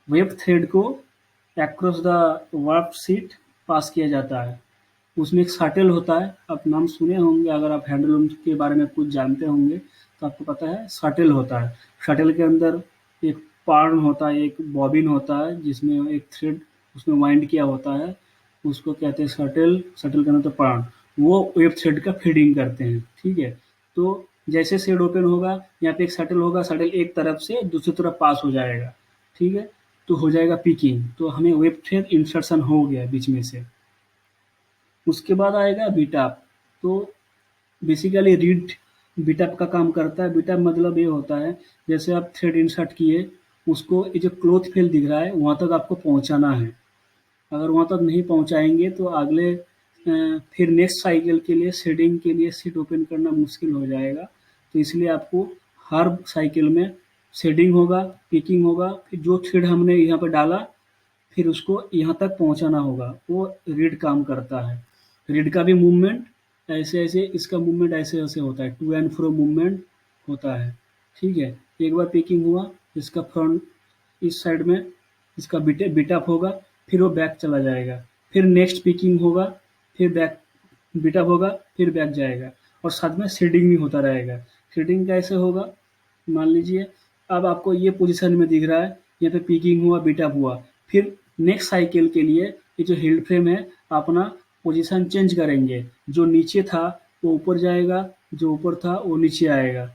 वेब थ्रेड को अक्रॉस द वार्प शीट पास किया जाता है। उसमें एक शटल होता है, आप नाम सुने होंगे, अगर आप हैंडलूम के बारे में कुछ जानते होंगे तो आपको पता है शटल होता है। शटल के अंदर एक पार्न होता है, एक बॉबिन होता है, जिसमें एक थ्रेड उसमें वाइंड किया होता है, उसको कहते हैं शटल। शटल का मतलब पार्न, वो वेब थ्रेड का फीडिंग करते हैं, ठीक है। तो जैसे शेड ओपन होगा, यहाँ पे एक शटल होगा, शटल एक तरफ से दूसरी तरफ पास हो जाएगा, ठीक है। तो हो जाएगा पिकिंग, तो हमें वेब थ्रेड इंसर्शन हो गया बीच में से। उसके बाद आएगा बीटअप। तो बेसिकली रीड बीटअप का काम करता है। बीटअप मतलब ये होता है, जैसे आप थ्रेड इंसर्ट किए, उसको ये जो क्लोथ फेल दिख रहा है वहाँ तक आपको पहुँचाना है। अगर वहाँ तक नहीं पहुँचाएंगे तो अगले फिर नेक्स्ट साइकिल के लिए, शेडिंग के लिए शीट ओपन करना मुश्किल हो जाएगा। तो इसलिए आपको हर साइकिल में शेडिंग होगा, पिकिंग होगा, फिर जो थ्रेड हमने यहाँ पर डाला फिर उसको यहाँ तक पहुँचाना होगा, वो रीड काम करता है। रीड का भी मूवमेंट ऐसे-ऐसे, इसका मूवमेंट ऐसे-ऐसे होता है, टू एंड फ्रो मूवमेंट होता है, ठीक है। एक बार पिकिंग हुआ, इसका फ्रंट इस साइड में इसका बीट अप होगा, फिर वो बैक चला जाएगा, फिर नेक्स्ट पिकिंग होगा, फिर बैक बीट अप होगा, फिर बैक जाएगा, और साथ में शेडिंग भी होता रहेगा। शेडिंग कैसे होगा, मान लीजिए अब आपको ये पोजीशन में दिख रहा है, यहाँ पे पिकिंग हुआ, बीट अप हुआ, फिर नेक्स्ट साइकिल के लिए ये जो हिल फ्रेम है अपना पोजीशन चेंज करेंगे। जो नीचे था वो ऊपर जाएगा, जो ऊपर था वो नीचे आएगा,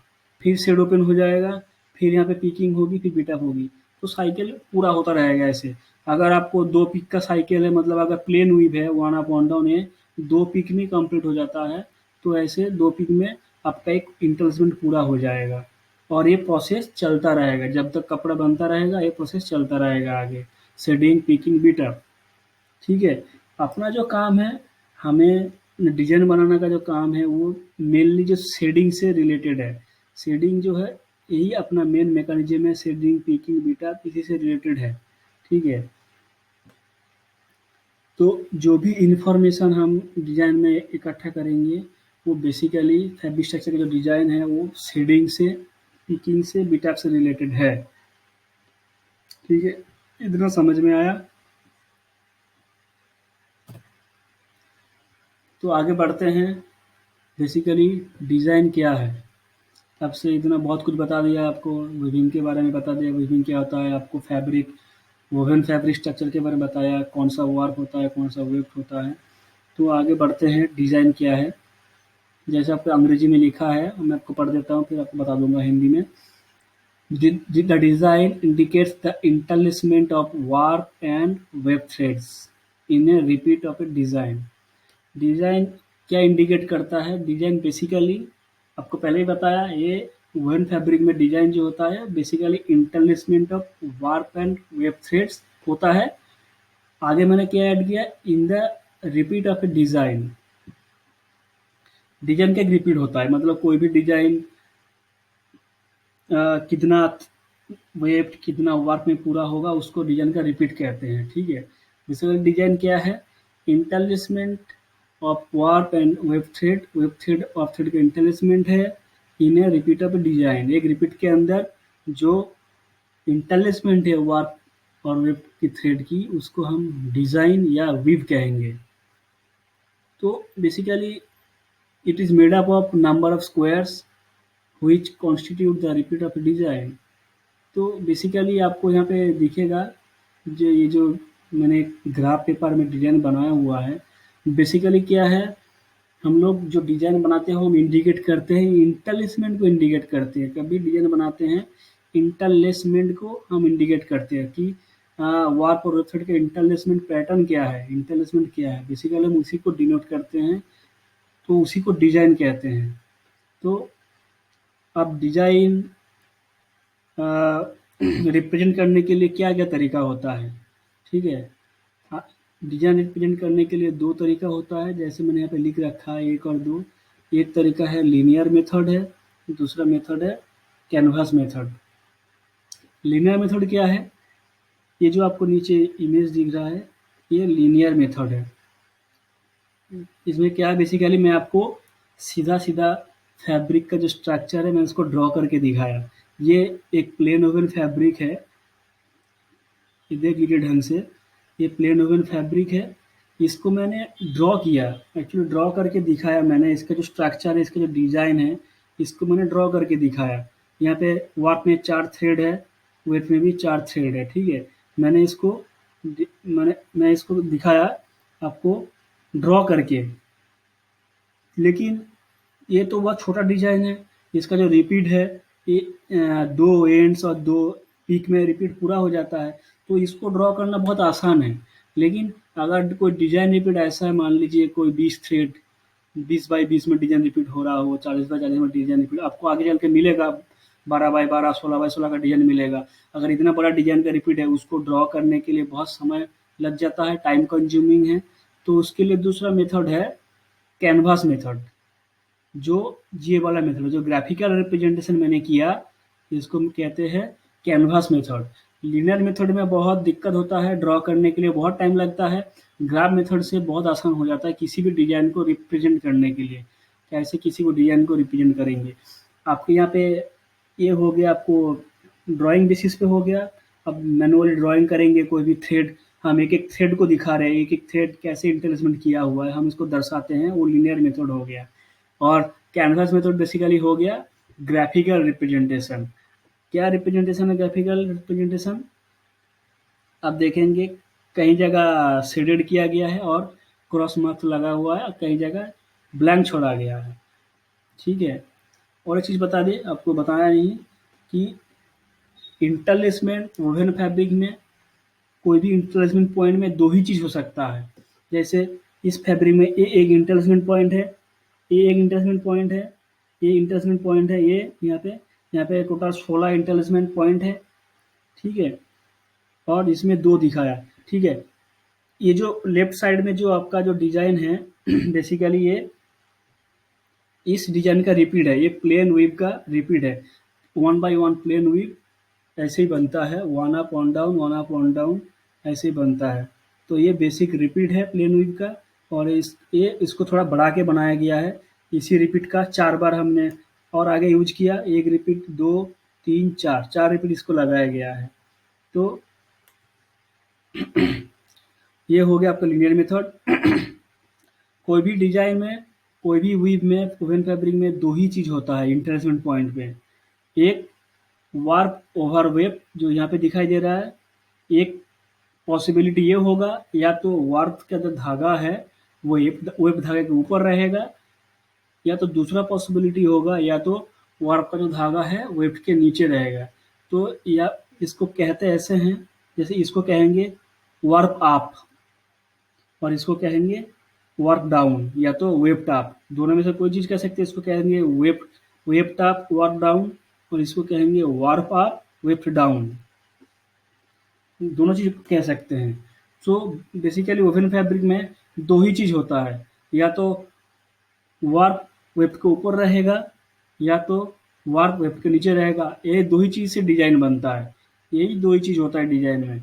फिर शेड ओपन हो जाएगा, फिर यहाँ पे पिकिंग होगी, फिर बीट अप होगी। तो साइकिल पूरा होता रहेगा ऐसे। अगर आपको 2 पिक का साइकिल है, मतलब अगर प्लेन वीव है, 1 अप 1 डाउन है, 2 पिक में कंप्लीट हो जाता है। तो ऐसे 2 पिक में आपका एक इंटरेस्टमेंट पूरा हो जाएगा, और ये प्रोसेस चलता रहेगा जब तक कपड़ा बनता रहेगा, ये प्रोसेस चलता रहेगा आगे। शेडिंग, पिकिंग, बीट अप, ठीक है। अपना जो काम है, हमें डिज़ाइन बनाने का जो काम है वो मेनली जो शेडिंग से रिलेटेड है। शेडिंग जो है यही अपना मेन मैकेनिज्म है, शेडिंग, पिकिंग, बीटा इसी से रिलेटेड है, ठीक है। तो जो भी इन्फॉर्मेशन हम डिज़ाइन में इकट्ठा करेंगे वो बेसिकली फैब्रिक स्ट्रक्चर का जो डिज़ाइन है वो शेडिंग से, पिकिंग से, बीटा से रिलेटेड है, ठीक है। इतना समझ में आया? तो आगे बढ़ते हैं। बेसिकली डिज़ाइन क्या है, तब से इतना बहुत कुछ बता दिया आपको, वीविंग के बारे में बता दिया, वीविंग क्या होता है, आपको फैब्रिक, वोवेन फैब्रिक स्ट्रक्चर के बारे में बताया, कौन सा वार्प होता है, कौन सा वेफ्ट होता है। तो आगे बढ़ते हैं, डिज़ाइन क्या है। जैसे आपको अंग्रेजी में लिखा है, मैं आपको पढ़ देता हूँ, फिर आपको बता दूंगा हिंदी में। The design indicates the interlacement of warp and web threads in a repeat of a design। Design क्या इंडिकेट करता है, डिज़ाइन बेसिकली आपको पहले ही बताया, ये वुलन फैब्रिक में डिज़ाइन जो होता है basically interlacement of warp and weft threads होता है। आगे मैंने क्या ऐड किया, in the repeat of a design. Design क्या रिपीट होता है, मतलब कोई भी डिज़ाइन कितना वेब कितना वार्प में पूरा होगा उसको डिज़ाइन का रिपीट कहते हैं, ठीक है। बेसिकली डिज़ाइन क्या है, interlacement of warp and weft thread of thread का इंटरलेसमेंट है in a repeat of design. एक रिपीट के अंदर जो इंटरलेसमेंट है वार्प और वेब की थ्रेड की, उसको हम डिज़ाइन या वीव कहेंगे। तो basically it is made up of number of squares which constitute the repeat of design. तो बेसिकली आपको यहाँ पे दिखेगा, जो ये जो मैंने ग्राफ पेपर में डिज़ाइन बनाया हुआ है, बेसिकली क्या है, हम लोग जो डिज़ाइन बनाते हैं हम इंडिकेट करते हैं, इंटरलेसमेंट को इंडिकेट करते हैं। कभी डिज़ाइन बनाते हैं इंटरलेसमेंट को हम इंडिकेट करते हैं कि वार्प और वेब थ्रेड का इंटरलेसमेंट पैटर्न क्या है, इंटरलेसमेंट क्या है, बेसिकली हम उसी को डिनोट करते हैं, तो उसी को डिज़ाइन कहते हैं। तो अब डिज़ाइन रिप्रेजेंट करने के लिए क्या-क्या तरीका होता है, ठीक है? डिज़ाइन रिप्रेजेंट करने के लिए 2 तरीका होता है, जैसे मैंने यहाँ पे लिख रखा है 1 और 2। एक तरीका है लीनियर मेथड है, दूसरा मेथड है कैनवास मेथड। लीनियर मेथड क्या है? ये जो आपको नीचे इमेज दिख रहा है, ये लीनियर मेथड है। इसमें क्या है, बेसिकली मैं आपको सीधा-सीधा फैब्रिक का जो स्ट्रक्चर है मैं उसको ड्रॉ करके दिखाया। ये एक प्लेन वोवन फैब्रिक है, ये देख लीजिए ढंग से, ये प्लेन वोवन फैब्रिक है। इसको मैंने ड्रॉ किया, एक्चुअली ड्रॉ करके दिखाया मैंने। इसका जो स्ट्रक्चर है, इसका जो डिज़ाइन है, इसको मैंने ड्रॉ करके दिखाया। यहाँ पे वार्प में 4 थ्रेड है, वेट में भी 4 थ्रेड है, ठीक है? मैं इसको दिखाया आपको ड्रॉ करके। लेकिन ये तो बहुत छोटा डिज़ाइन है, इसका जो रिपीट है ये 2 एंड्स और 2 पीक में रिपीट पूरा हो जाता है, तो इसको ड्रॉ करना बहुत आसान है। लेकिन अगर कोई डिज़ाइन रिपीट ऐसा है, मान लीजिए कोई 20 थ्रेड 20 बाई 20 में डिज़ाइन रिपीट हो रहा हो, 40 बाई 40 में डिज़ाइन रिपीट आपको आगे चल के मिलेगा, 12 बाई 12, 16 बाई 16 का डिज़ाइन मिलेगा। अगर इतना बड़ा डिज़ाइन का रिपीट है, उसको ड्रॉ करने के लिए बहुत समय लग जाता है, टाइम कंज्यूमिंग है। तो उसके लिए दूसरा मेथड है कैनवास मेथड। जो ये वाला मेथड जो ग्राफिकल रिप्रेजेंटेशन मैंने किया, इसको हम कहते हैं कैनवास मेथड। लीनियर मेथड में बहुत दिक्कत होता है, ड्रॉ करने के लिए बहुत टाइम लगता है। ग्राफ मेथड से बहुत आसान हो जाता है किसी भी डिज़ाइन को रिप्रेजेंट करने के लिए। कैसे किसी को डिज़ाइन को रिप्रेजेंट करेंगे। आपके यहाँ पे ये हो गया, आपको ड्राइंग बेसिस पे हो गया। अब मैनुअली ड्राइंग करेंगे कोई भी थ्रेड, हम एक-एक थ्रेड को दिखा रहे हैं, एक-एक थ्रेड कैसे इंटरलेसमेंट किया हुआ है, हम इसको दर्शाते हैं, वो लीनियर मेथड हो गया। और कैनवास मेथड बेसिकली हो गया ग्राफिकल रिप्रेजेंटेशन। क्या रिप्रेजेंटेशन है ग्राफिकल रिप्रेजेंटेशन? आप देखेंगे कई जगह शेडेड किया गया है और क्रॉस मार्क लगा हुआ है, और कई जगह ब्लैंक छोड़ा गया है, ठीक है? और एक चीज़ बता दें, आपको बताया नहीं कि इंटरलेसमेंट वोवेन फैब्रिक में कोई भी इंटरलेसमेंट पॉइंट में 2 ही चीज़ हो सकता है। जैसे इस फैब्रिक में ये एक इंटरलेसमेंट पॉइंट है, ये एक इंटरलेसमेंट पॉइंट है, ये इंटरलेसमेंट पॉइंट है, ये यहाँ पे टोटल 16 इंटरलेसमेंट पॉइंट है, ठीक है? और इसमें 2 दिखाया, ठीक है? ये जो लेफ्ट साइड में जो आपका जो डिज़ाइन है बेसिकली ये इस डिज़ाइन का रिपीट है, ये प्लेन वेव का रिपीट है। 1 बाई 1 प्लेन वेव ऐसे ही बनता है, 1 अप 1 डाउन 1 अप 1 डाउन ऐसे ही बनता है। तो ये बेसिक रिपीट है प्लेन वेव का, और इसको थोड़ा बढ़ा के बनाया गया है। इसी रिपीट का 4 बार हमने और आगे यूज़ किया, 1 रिपीट 2 3 4 4 रिपीट इसको लगाया गया है। तो ये हो गया आपका लीनियर मेथड। कोई भी डिज़ाइन में, कोई भी वीव में, वोवेन फैब्रिक में 2 ही चीज़ होता है इंटरलेसमेंट पॉइंट पे। एक वार्प ओवर वेब जो यहाँ पे दिखाई दे रहा है, एक पॉसिबिलिटी ये होगा या तो वार्प का जो धागा है वो वेब धागे के ऊपर रहेगा, या तो दूसरा पॉसिबिलिटी होगा या तो वार्प का जो धागा है वेब के नीचे रहेगा। तो या इसको कहते ऐसे हैं, जैसे इसको कहेंगे वार्प अप और इसको कहेंगे वर्क डाउन या तो वेब टॉप, दोनों में से कोई चीज़ कह सकते हैं। इसको कहेंगे वेब टॉप वर्क डाउन, और इसको कहेंगे वार्प अप वेब डाउन, दोनों चीज़ कह सकते हैं। सो बेसिकली वोवेन फैब्रिक में 2 ही चीज़ होता है, या तो वार्प वेब के ऊपर रहेगा या तो वार्प वेब के नीचे रहेगा। ये 2 ही चीज़ से डिज़ाइन बनता है, यही 2 ही चीज़ होता है डिज़ाइन में।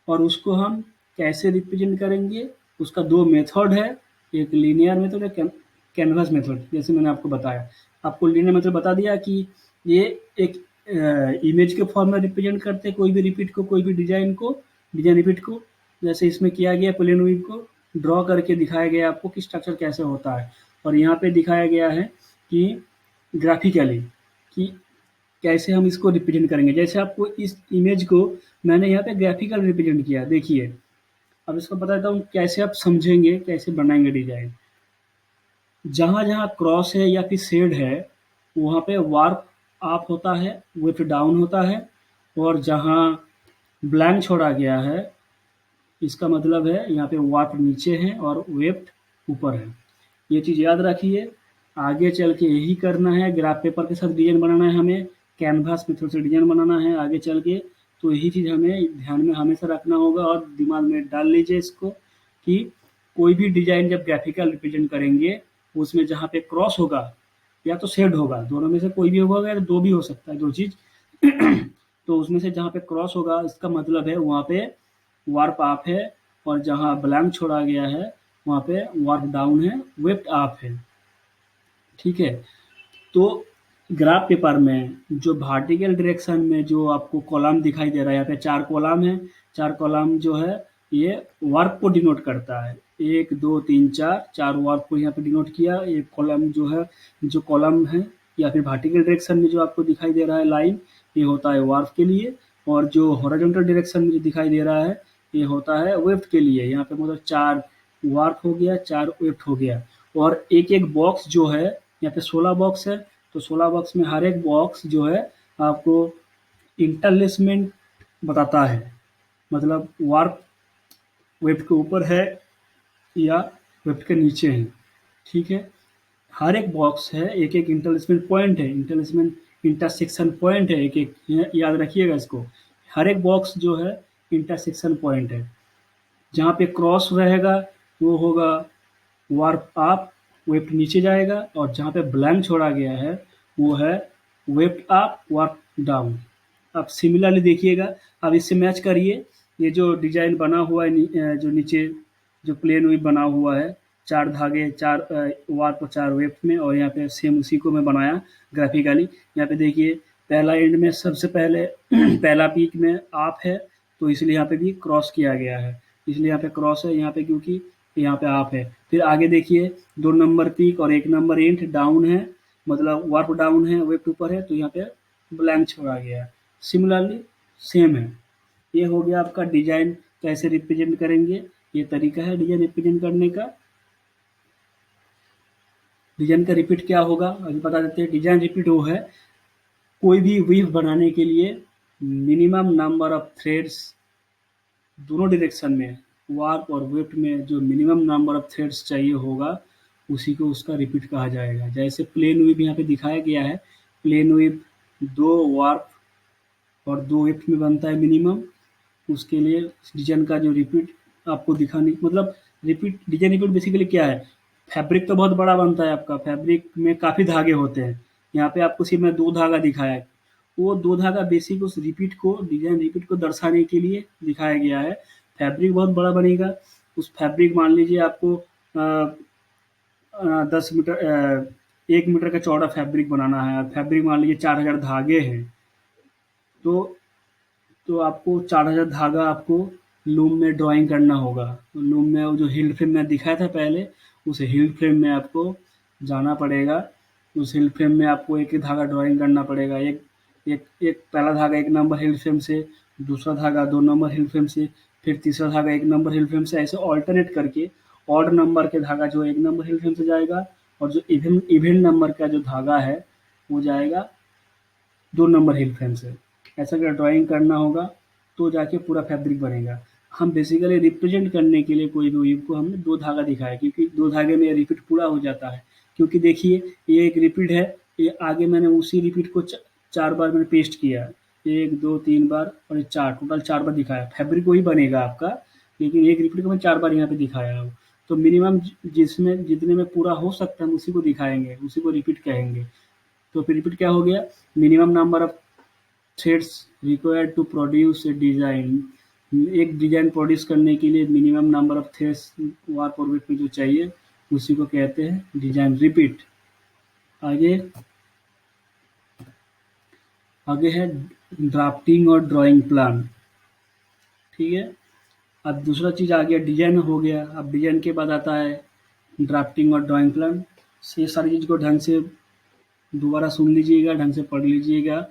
और उसको हम कैसे रिप्रेजेंट करेंगे, उसका 2 मेथड है, एक लीनियर मेथड है, कैनवास मेथड। जैसे मैंने आपको बताया, आपको लीनियर मेथड बता दिया कि ये एक इमेज के फॉर्म में रिप्रेजेंट करते हैं कोई भी रिपीट को, कोई भी डिज़ाइन को, डिज़ाइन रिपीट को। जैसे इसमें किया गया प्लेन वेव को ड्रॉ करके दिखाया गया आपको कि स्ट्रक्चर कैसे होता है, और यहाँ पे दिखाया गया है कि ग्राफिकली कि कैसे हम इसको रिप्रेजेंट करेंगे। जैसे आपको इस इमेज को मैंने यहाँ पे ग्राफिकल रिप्रेजेंट किया, देखिए। अब इसको बताता हूँ कैसे आप समझेंगे, कैसे बनाएंगे डिज़ाइन। जहाँ जहाँ क्रॉस है या फिर शेड है वहाँ पे वार्प अप होता है, विड्थ डाउन होता है, और जहाँ ब्लैंक छोड़ा गया है इसका मतलब है यहाँ पे वार्प नीचे है और वेट ऊपर है। ये चीज़ याद रखिए। आगे चल के यही करना है, ग्राफ पेपर के साथ डिज़ाइन बनाना है हमें, कैनवास में थोड़ा सा डिज़ाइन बनाना है आगे चल के। तो यही चीज़ हमें ध्यान में हमेशा रखना होगा और दिमाग में डाल लीजिए इसको कि कोई भी डिज़ाइन जब ग्राफिकल रिप्रेजेंट करेंगे उसमें जहाँ पे क्रॉस होगा या तो शेड होगा, दोनों में से कोई भी होगा या दो भी हो सकता है, दो चीज़। तो उसमें से जहाँ पे क्रॉस होगा इसका मतलब है वहाँ पे वार्प अप है, और जहाँ ब्लैंक छोड़ा गया है वहाँ पे वार्प डाउन है, वेट अप है। ठीक है। तो ग्राफ पेपर में जो वर्टिकल डायरेक्शन में जो आपको कॉलम दिखाई दे रहा है, यहाँ पे 4 कॉलम है। 4 कॉलम जो है ये वर्क को डिनोट करता है। 1 2 3 4 4 वर्क को यहाँ पे डिनोट किया। एक कॉलम जो है, जो कॉलम है या फिर वर्टिकल डायरेक्शन में जो आपको दिखाई दे रहा है लाइन, ये होता है वर्क के लिए, और जो हॉरिजॉन्टल डायरेक्शन में जो दिखाई दे रहा है ये होता है वेफ्ट के लिए। यहाँ पे मतलब 4 वर्क हो गया, 4 वेफ्ट हो गया। और एक-एक बॉक्स जो है, यहाँ पे 16 बॉक्स है, तो 16 बॉक्स में हर एक बॉक्स जो है आपको इंटरलेसमेंट बताता है, मतलब वार्प वेब के ऊपर है या वेब के नीचे है। ठीक है। हर एक बॉक्स है, एक एक इंटरलेसमेंट पॉइंट है, इंटरलेसमेंट इंटरसेक्शन पॉइंट है, एक एक याद रखिएगा इसको। हर एक बॉक्स जो है इंटरसेक्शन पॉइंट है। जहाँ पे क्रॉस रहेगा वो होगा वार्प अप, वेट नीचे जाएगा, और जहाँ पे ब्लैंक छोड़ा गया है वो है वेट अप वार्प डाउन। अब सिमिलरली देखिएगा, अब इससे मैच करिए। ये जो डिजाइन बना हुआ है जो नीचे जो प्लेन वेव बना हुआ है, 4 धागे, 4 वार्प और 4 वेव में, और यहाँ पे सेम उसी को मैं बनाया ग्राफिकली। यहाँ पे देखिए पहला एंड में सबसे पहले पहला पीक में अप है, तो इसलिए यहाँ पे भी क्रॉस किया गया है, इसलिए यहाँ पे क्रॉस है यहाँ पे, क्योंकि यहाँ पे अप है। फिर आगे देखिए 2 नंबर पीक और 1 नंबर एंड डाउन है, मतलब वार्प डाउन है, वेट ऊपर है, तो यहाँ पे ब्लैंक छोड़ा गया है। सिमिलरली सेम है। ये हो गया आपका डिजाइन कैसे रिप्रेजेंट करेंगे, ये तरीका है डिजाइन रिप्रेजेंट करने का। डिजाइन का रिपीट क्या होगा अभी बता देते हैं। डिजाइन रिपीट वो है, कोई भी वीव बनाने के लिए मिनिमम नंबर ऑफ थ्रेड्स दोनों डायरेक्शन में, वार्प और वेफ्ट में जो मिनिमम नंबर ऑफ थ्रेड्स चाहिए होगा उसी को उसका रिपीट कहा जाएगा। जैसे प्लेन वेव यहाँ पे दिखाया गया है, प्लेन वेव 2 वार्प और 2 वेफ्ट में बनता है मिनिमम। उसके लिए डिजाइन का जो रिपीट आपको दिखाने, मतलब रिपीट, डिजाइन रिपीट बेसिकली क्या है, फैब्रिक तो बहुत बड़ा बनता है आपका, फैब्रिक में काफ़ी धागे होते हैं। यहाँ पे आपको सिर्फ मैं 2 धागा दिखाया है, वो 2 धागा बेसिक उस रिपीट को, डिजाइन रिपीट को दर्शाने के लिए दिखाया गया है। फैब्रिक बहुत बड़ा बनेगा, उस फैब्रिक मान लीजिए आपको 10 मीटर 1 मीटर का चौड़ा फैब्रिक बनाना है, फैब्रिक मान लीजिए 4000 धागे हैं, तो आपको 4000 धागा आपको लूम में ड्राइंग करना होगा। तो लूम में वो जो हिल फ्रेम में दिखाया था पहले, उस हिल फ्रेम में आपको जाना पड़ेगा। उस हिल फ्रेम में आपको एक-एक धागा ड्राइंग करना पड़ेगा। एक एक एक पहला धागा 1 नंबर हिल फ्रेम से, दूसरा धागा 2 नंबर हिल फ्रेम से, फिर तीसरा धागा 1 नंबर हिल फ्रेम से, ऐसे ऑल्टरनेट करके ऑड नंबर के धागा जो 1 नंबर हिल फ्रेम से जाएगा, और जो इवन नंबर का जो धागा है वो जाएगा 2 नंबर हिल फ्रेम से। ऐसा अगर ड्राइंग करना होगा तो जाके पूरा फैब्रिक बनेगा। हम बेसिकली रिप्रेजेंट करने के लिए कोई भी वेव को हमने 2 धागा दिखाया, क्योंकि 2 धागे में रिपीट पूरा हो जाता है। क्योंकि देखिए ये एक रिपीट है, ये आगे मैंने उसी रिपीट को 4 बार मैंने पेस्ट किया। 1 2 3 बार और ये 4, टोटल 4 बार दिखाया। फैब्रिक वही बनेगा आपका, लेकिन एक रिपीट को मैं 4 बार यहाँ पे दिखाया हूँ। तो मिनिमम जिसमें जितने में पूरा हो सकता है हम उसी को दिखाएँगे, उसी को रिपीट कहेंगे। तो फिर रिपीट क्या हो गया, minimum number of threads required to produce a design. एक डिज़ाइन प्रोड्यूस करने के लिए minimum number of threads warp और वेट में जो चाहिए उसी को कहते हैं डिज़ाइन रिपीट। आगे आगे है ड्राफ्टिंग और ड्राइंग प्लान। ठीक है। अब दूसरा चीज़ आ गया, डिज़ाइन हो गया। अब डिज़ाइन के बाद आता है ड्राफ्टिंग और ड्राइंग प्लान। ये सारी चीज़ को ढंग से दोबारा सुन लीजिएगा, ढंग से पढ़ लीजिएगा।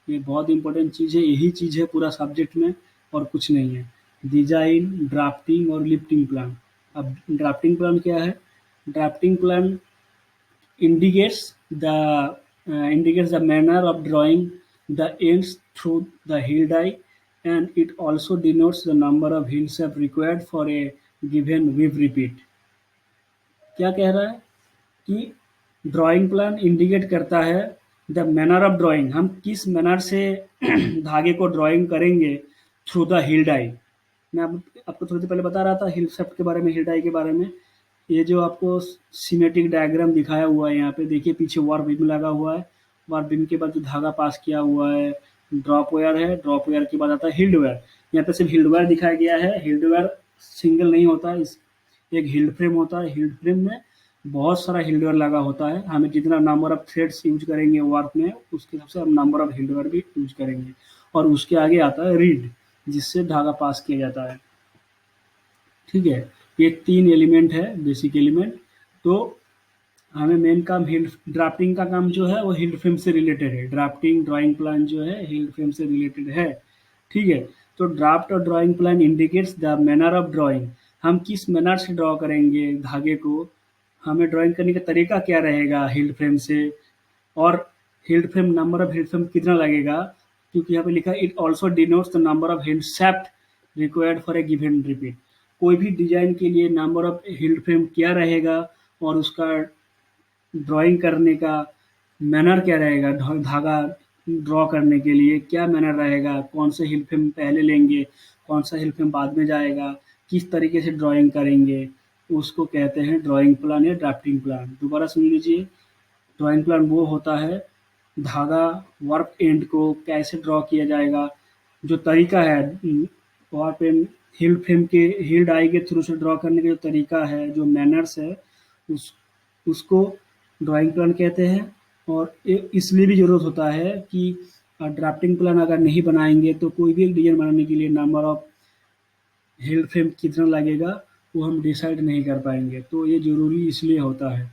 ये बहुत इंपॉर्टेंट चीज़ है, यही चीज़ है पूरा सब्जेक्ट में और कुछ नहीं है। डिज़ाइन, ड्राफ्टिंग और लिफ्टिंग प्लान। अब ड्राफ्टिंग प्लान क्या है? Drafting plan indicates the manner of drawing the ends through the hill die, and it also denotes the number of hill shape required for a given weave repeat. क्या कह रहा है कि drawing plan indicate करता है the manner of drawing, हम किस manner से धागे को ड्राइंग करेंगे थ्रू द हिल डाई। मैं आपको थोड़ी देर पहले बता रहा था हिल शेफ्ट के बारे में, हिल डाई के बारे में। ये जो आपको सीमेटिक डायग्राम दिखाया हुआ है यहाँ पे देखिए, पीछे वार बीम लगा हुआ है, वार बीम के बाद जो धागा पास किया हुआ है ड्रॉप वायर है, ड्रॉप वायर के बाद आता है हिल्ड वायर। यहाँ पे सिर्फ हिल्ड वायर दिखाया गया है। हिल्ड वायर सिंगल नहीं होता, इस एक हिल्ड फ्रेम होता है। हिल्ड फ्रेम में बहुत सारा हिल्ड वायर लगा होता है। हमें जितना नंबर ऑफ थ्रेड्स यूज करेंगे वार्प में, उसके हिसाब से हम नंबर ऑफ हिल्ड वायर भी यूज करेंगे। और उसके आगे आता है रीड, जिससे धागा पास किया जाता है। ठीक है, ये 3 एलिमेंट है, बेसिक एलिमेंट। तो हमें मेन काम ड्राफ्टिंग का काम जो है वो हिल्ड फ्रेम से रिलेटेड है। ड्राफ्टिंग ड्राइंग प्लान जो है हिल्ड फ्रेम से रिलेटेड है। ठीक है, तो ड्राफ्ट और drawing plan indicates the manner of drawing, हम किस मैनर से ड्रॉ करेंगे धागे को, हमें ड्राइंग करने का तरीका क्या रहेगा हिल्ड फ्रेम से, और healed frame number of healed frame कितना लगेगा, क्योंकि यहाँ पे लिखा है it also denotes the number of healed shaft required for a given repeat. कोई भी डिजाइन के लिए नंबर ऑफ हिल्ड फ्रेम क्या रहेगा और उसका ड्राइंग करने का मैनर क्या रहेगा, धागा ड्रॉ करने के लिए क्या मैनर रहेगा, कौन से हिल फ्रेम पहले लेंगे, कौन सा हिल फ्रेम बाद में जाएगा, किस तरीके से ड्राइंग करेंगे, उसको कहते हैं ड्राइंग प्लान या ड्राफ्टिंग प्लान। दोबारा सुन लीजिए, ड्राइंग प्लान वो होता है धागा वर्क एंड को कैसे ड्रॉ किया जाएगा, जो तरीका है वर्क एंड हिल फ्रेम के हिल डाई के थ्रू से ड्रॉ करने का जो तरीका है, जो मैनर्स है, उसको ड्राइंग प्लान कहते हैं। और इसलिए भी ज़रूरत होता है कि ड्राफ्टिंग प्लान अगर नहीं बनाएंगे तो कोई भी एक डिज़ाइन बनाने के लिए नंबर ऑफ हिल फ्रेम कितना लगेगा वो हम डिसाइड नहीं कर पाएंगे। तो ये ज़रूरी इसलिए होता है,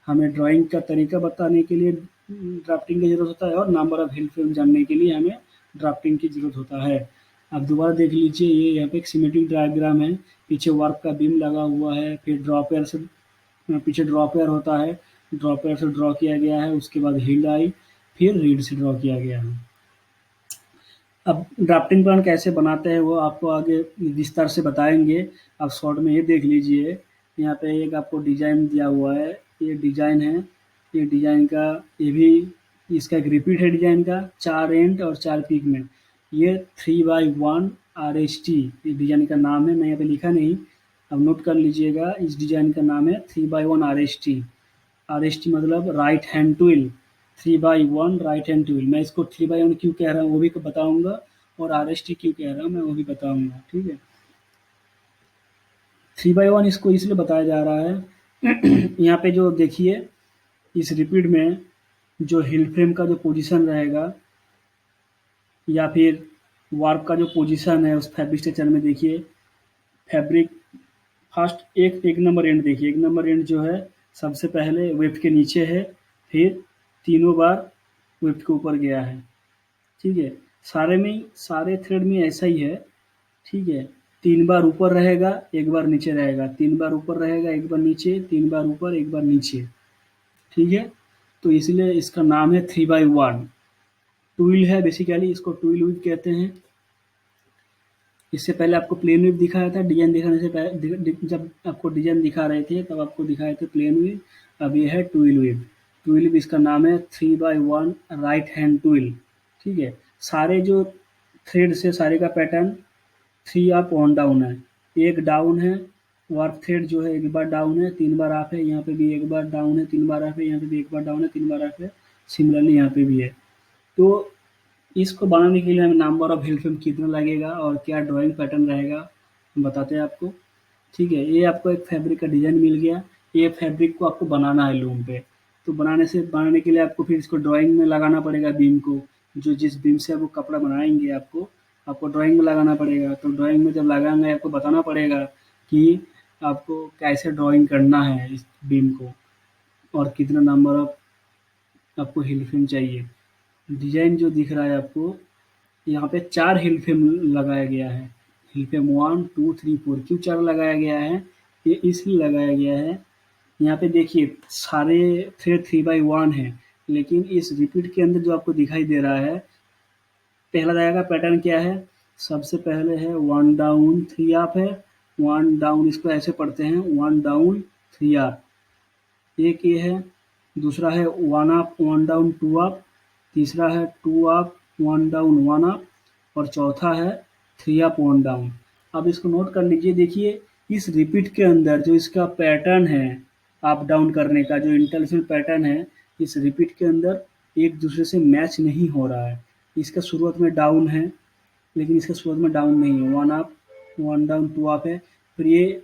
हमें ड्राइंग का तरीका बताने के लिए ड्राफ्टिंग की ज़रूरत होता है, और नंबर ऑफ हिल फ्रेम जानने के लिए हमें ड्राफ्टिंग की ज़रूरत होता है। अब दोबारा देख लीजिए, ये यहाँ पे एक सिमेट्रिक डायग्राम है, पीछे वर्क का बीम लगा हुआ है, फिर ड्रॉपर से पीछे ड्रॉपर होता है, ड्रॉपर से ड्रॉ किया गया है, उसके बाद हिल आई, फिर रीड से ड्रॉ किया गया है। अब ड्राफ्टिंग प्लान कैसे बनाते हैं वो आपको आगे विस्तार से बताएंगे। आप शॉर्ट में ये देख लीजिए, यहाँ पे एक आपको डिजाइन दिया हुआ है, ये डिजाइन है, ये डिजाइन का ये भी इसका एक रिपीट है डिजाइन का, 4 एंड और 4 पीक में। ये 3x1 RST ये डिजाइन का नाम है, मैं यहाँ पे लिखा नहीं, अब नोट कर लीजिएगा। इस डिजाइन का नाम है 3x1 RST। RST मतलब right hand tool, 3x1 right hand tool. मैं इसको 3x1 क्यों कह रहा हूँ वो भी बताऊंगा, और RST क्यों कह रहा हूँ मैं वो भी बताऊंगा। ठीक है, 3x1 इसको इसलिए बताया जा रहा है यहाँ पे जो देखिए, इस रिपीट में जो हिल फ्रेम का जो पोजीशन रहेगा या फिर वार्प का जो पोजीशन है उस फैब्रिक स्ट्रक्चर में, देखिए फैब्रिक फर्स्ट एक नंबर एंड देखिए, एक नंबर एंड जो है सबसे पहले वेफ्ट के नीचे है, फिर तीनों बार वेफ्ट के ऊपर गया है। ठीक है, सारे थ्रेड में ऐसा ही है। ठीक है, 3 बार ऊपर रहेगा, 1 बार नीचे रहेगा, 3 बार ऊपर रहेगा, 1 बार नीचे, 3 बार ऊपर, 1 बार नीचे। ठीक है, तो इसलिए इसका नाम है 3x1। टूल है बेसिकली, इसको टूल विथ कहते हैं। इससे पहले आपको प्लेन वेव दिखाया था, डिजाइन दिखाने से पहले जब आपको डिजाइन दिखा रहे थे तब आपको दिखाए थे प्लेन वेव, अब ये है टूल वेव। टूल वेव इसका नाम है 3x1 राइट हैंड टूल। ठीक है, सारे जो थ्रेड से सारे का पैटर्न 3 अप 1 डाउन है, एक डाउन है, वर्क थ्रेड जो है 1 बार डाउन है, 3 बार अप है, यहाँ पे भी 1 बार डाउन है, 3 बार अप है, यहाँ पे भी 1 बार डाउन है, 3 बार अप है, सिमिलरली यहाँ पे भी है। तो इसको बनाने के लिए हमें नंबर ऑफ हिल फ्रेम कितना लगेगा और क्या ड्राइंग पैटर्न रहेगा हम बताते हैं आपको। ठीक है, ये आपको एक फैब्रिक का डिज़ाइन मिल गया, ये फैब्रिक को आपको बनाना है लूम पे। तो बनाने के लिए आपको फिर इसको ड्राइंग में लगाना पड़ेगा बीम को, जो जिस बीम से वो कपड़ा बनाएंगे आपको ड्राइंग में लगाना पड़ेगा। तो ड्राइंग में जब लगाएंगे आपको बताना पड़ेगा कि आपको कैसे ड्राइंग करना है इस बीम को, और कितना नंबर ऑफ आपको हिल फ्रेम चाहिए। डिजाइन जो दिख रहा है आपको यहाँ पे 4 हिल फ्रेम लगाया गया है, हिल फ्रेम 1 2 3 4। क्यों 4 लगाया गया है, ये इसलिए लगाया गया है यहाँ पे देखिए सारे थ्रेड 3/1 है, लेकिन इस रिपीट के अंदर जो आपको दिखाई दे रहा है, पहला धागे का पैटर्न क्या है, सबसे पहले है 1 डाउन 3 अप है, 1 डाउन, इसको ऐसे पढ़ते हैं 1 डाउन 3 अप, एक ये है, दूसरा है 1 अप 1 डाउन 2 अप, तीसरा है 2 अप 1 डाउन 1 अप, और चौथा है 3 अप 1 डाउन। अब इसको नोट कर लीजिए, देखिए इस रिपीट के अंदर जो इसका पैटर्न है अप डाउन करने का, जो इंटेलिजेंट पैटर्न है, इस रिपीट के अंदर एक दूसरे से मैच नहीं हो रहा है। इसका शुरुआत में डाउन है, लेकिन इसका शुरुआत में डाउन नहीं है, 1 अप 1 डाउन 2 अप है, फिर ये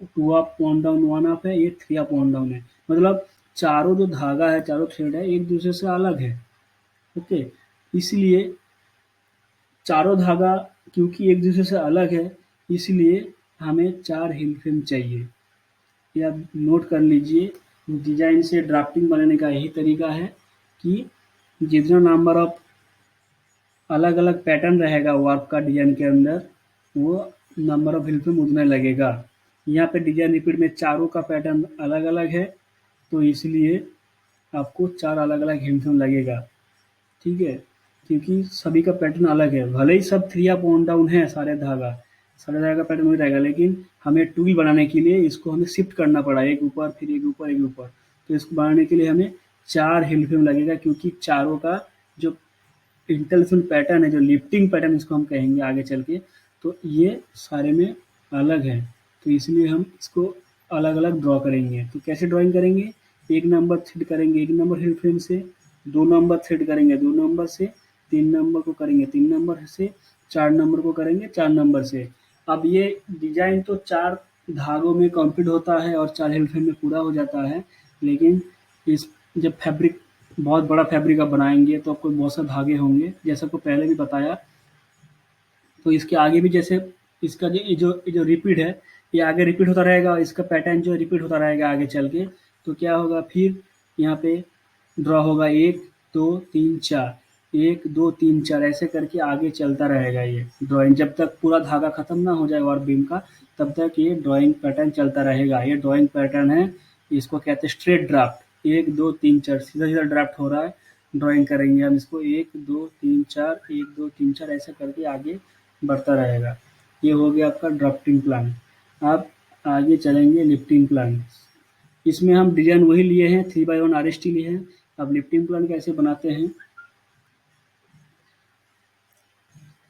2 अप 1 डाउन 1 अप है, ये 3 अप 1 डाउन है। मतलब चारों जो धागा है, चारों थ्रेड है, एक दूसरे से अलग है। ओके, इसलिए चारों धागा क्योंकि एक दूसरे से अलग है, इसलिए हमें 4 हिल फ्रेम चाहिए। ये आप नोट कर लीजिए, डिजाइन से ड्राफ्टिंग बनाने का यही तरीका है कि जितना नंबर ऑफ अलग अलग पैटर्न रहेगा वर्क का डिजाइन के अंदर, वो नंबर ऑफ हिल फ्रेम उतना लगेगा। यहाँ पे डिजाइन रिपीट में चारों का पैटर्न अलग अलग है, तो इसलिए आपको 4 अलग अलग हिल फ्रेम लगेगा। ठीक है, क्योंकि सभी का पैटर्न अलग है, भले ही सब 3 अप 1 डाउन है, सारे धागा का पैटर्न वही रहेगा, लेकिन हमें टूल बनाने के लिए इसको हमें शिफ्ट करना पड़ा, एक ऊपर फिर एक ऊपर एक ऊपर। तो इसको बनाने के लिए हमें 4 हिल फ्रेम लगेगा, क्योंकि चारों का जो इंटेलिजेंट पैटर्न है, जो लिफ्टिंग पैटर्न इसको हम कहेंगे आगे चल के, तो ये सारे में अलग है, तो इसलिए हम इसको अलग अलग ड्रॉ करेंगे। तो कैसे ड्राइंग करेंगे, एक नंबर थ्रेड करेंगे 1 नंबर हिल फ्रेम से, 2 नंबर थ्रेड करेंगे 2 नंबर से, 3 नंबर को करेंगे 3 नंबर से, 4 नंबर को करेंगे 4 नंबर से। अब ये डिजाइन तो 4 धागों में कंप्लीट होता है और 4 हिल फ्रेम में पूरा हो जाता है, लेकिन इस जब फैब्रिक बहुत बड़ा फैब्रिक आप बनाएंगे तो आपको बहुत सारे धागे होंगे, जैसे आपको पहले भी बताया। तो इसके आगे भी जैसे इसका जो रिपीट है, ये आगे रिपीट होता रहेगा, इसका पैटर्न जो रिपीट होता रहेगा आगे चल के। तो क्या होगा, फिर यहाँ पे ड्रॉ होगा 1 2 3 4, 1 2 3 4, ऐसे करके आगे चलता रहेगा ये ड्राइंग, जब तक पूरा धागा खत्म ना हो जाए वर्क बीम का, तब तक ये ड्राइंग पैटर्न चलता रहेगा। ये ड्राइंग पैटर्न है, इसको कहते हैं स्ट्रेट ड्राफ्ट। 1 2 3 4 सीधा सीधा ड्राफ्ट हो रहा है, ड्राइंग करेंगे हम इसको 1 2 3 4 1 2 3 4, ऐसे करके आगे बढ़ता रहेगा। ये हो गया आपका ड्राफ्टिंग प्लान। अब आगे चलेंगे लिफ्टिंग प्लान। इसमें हम डिजाइन वही लिए हैं, 3/1 RST लिए हैं। अब लिफ्टिंग प्लान कैसे बनाते हैं,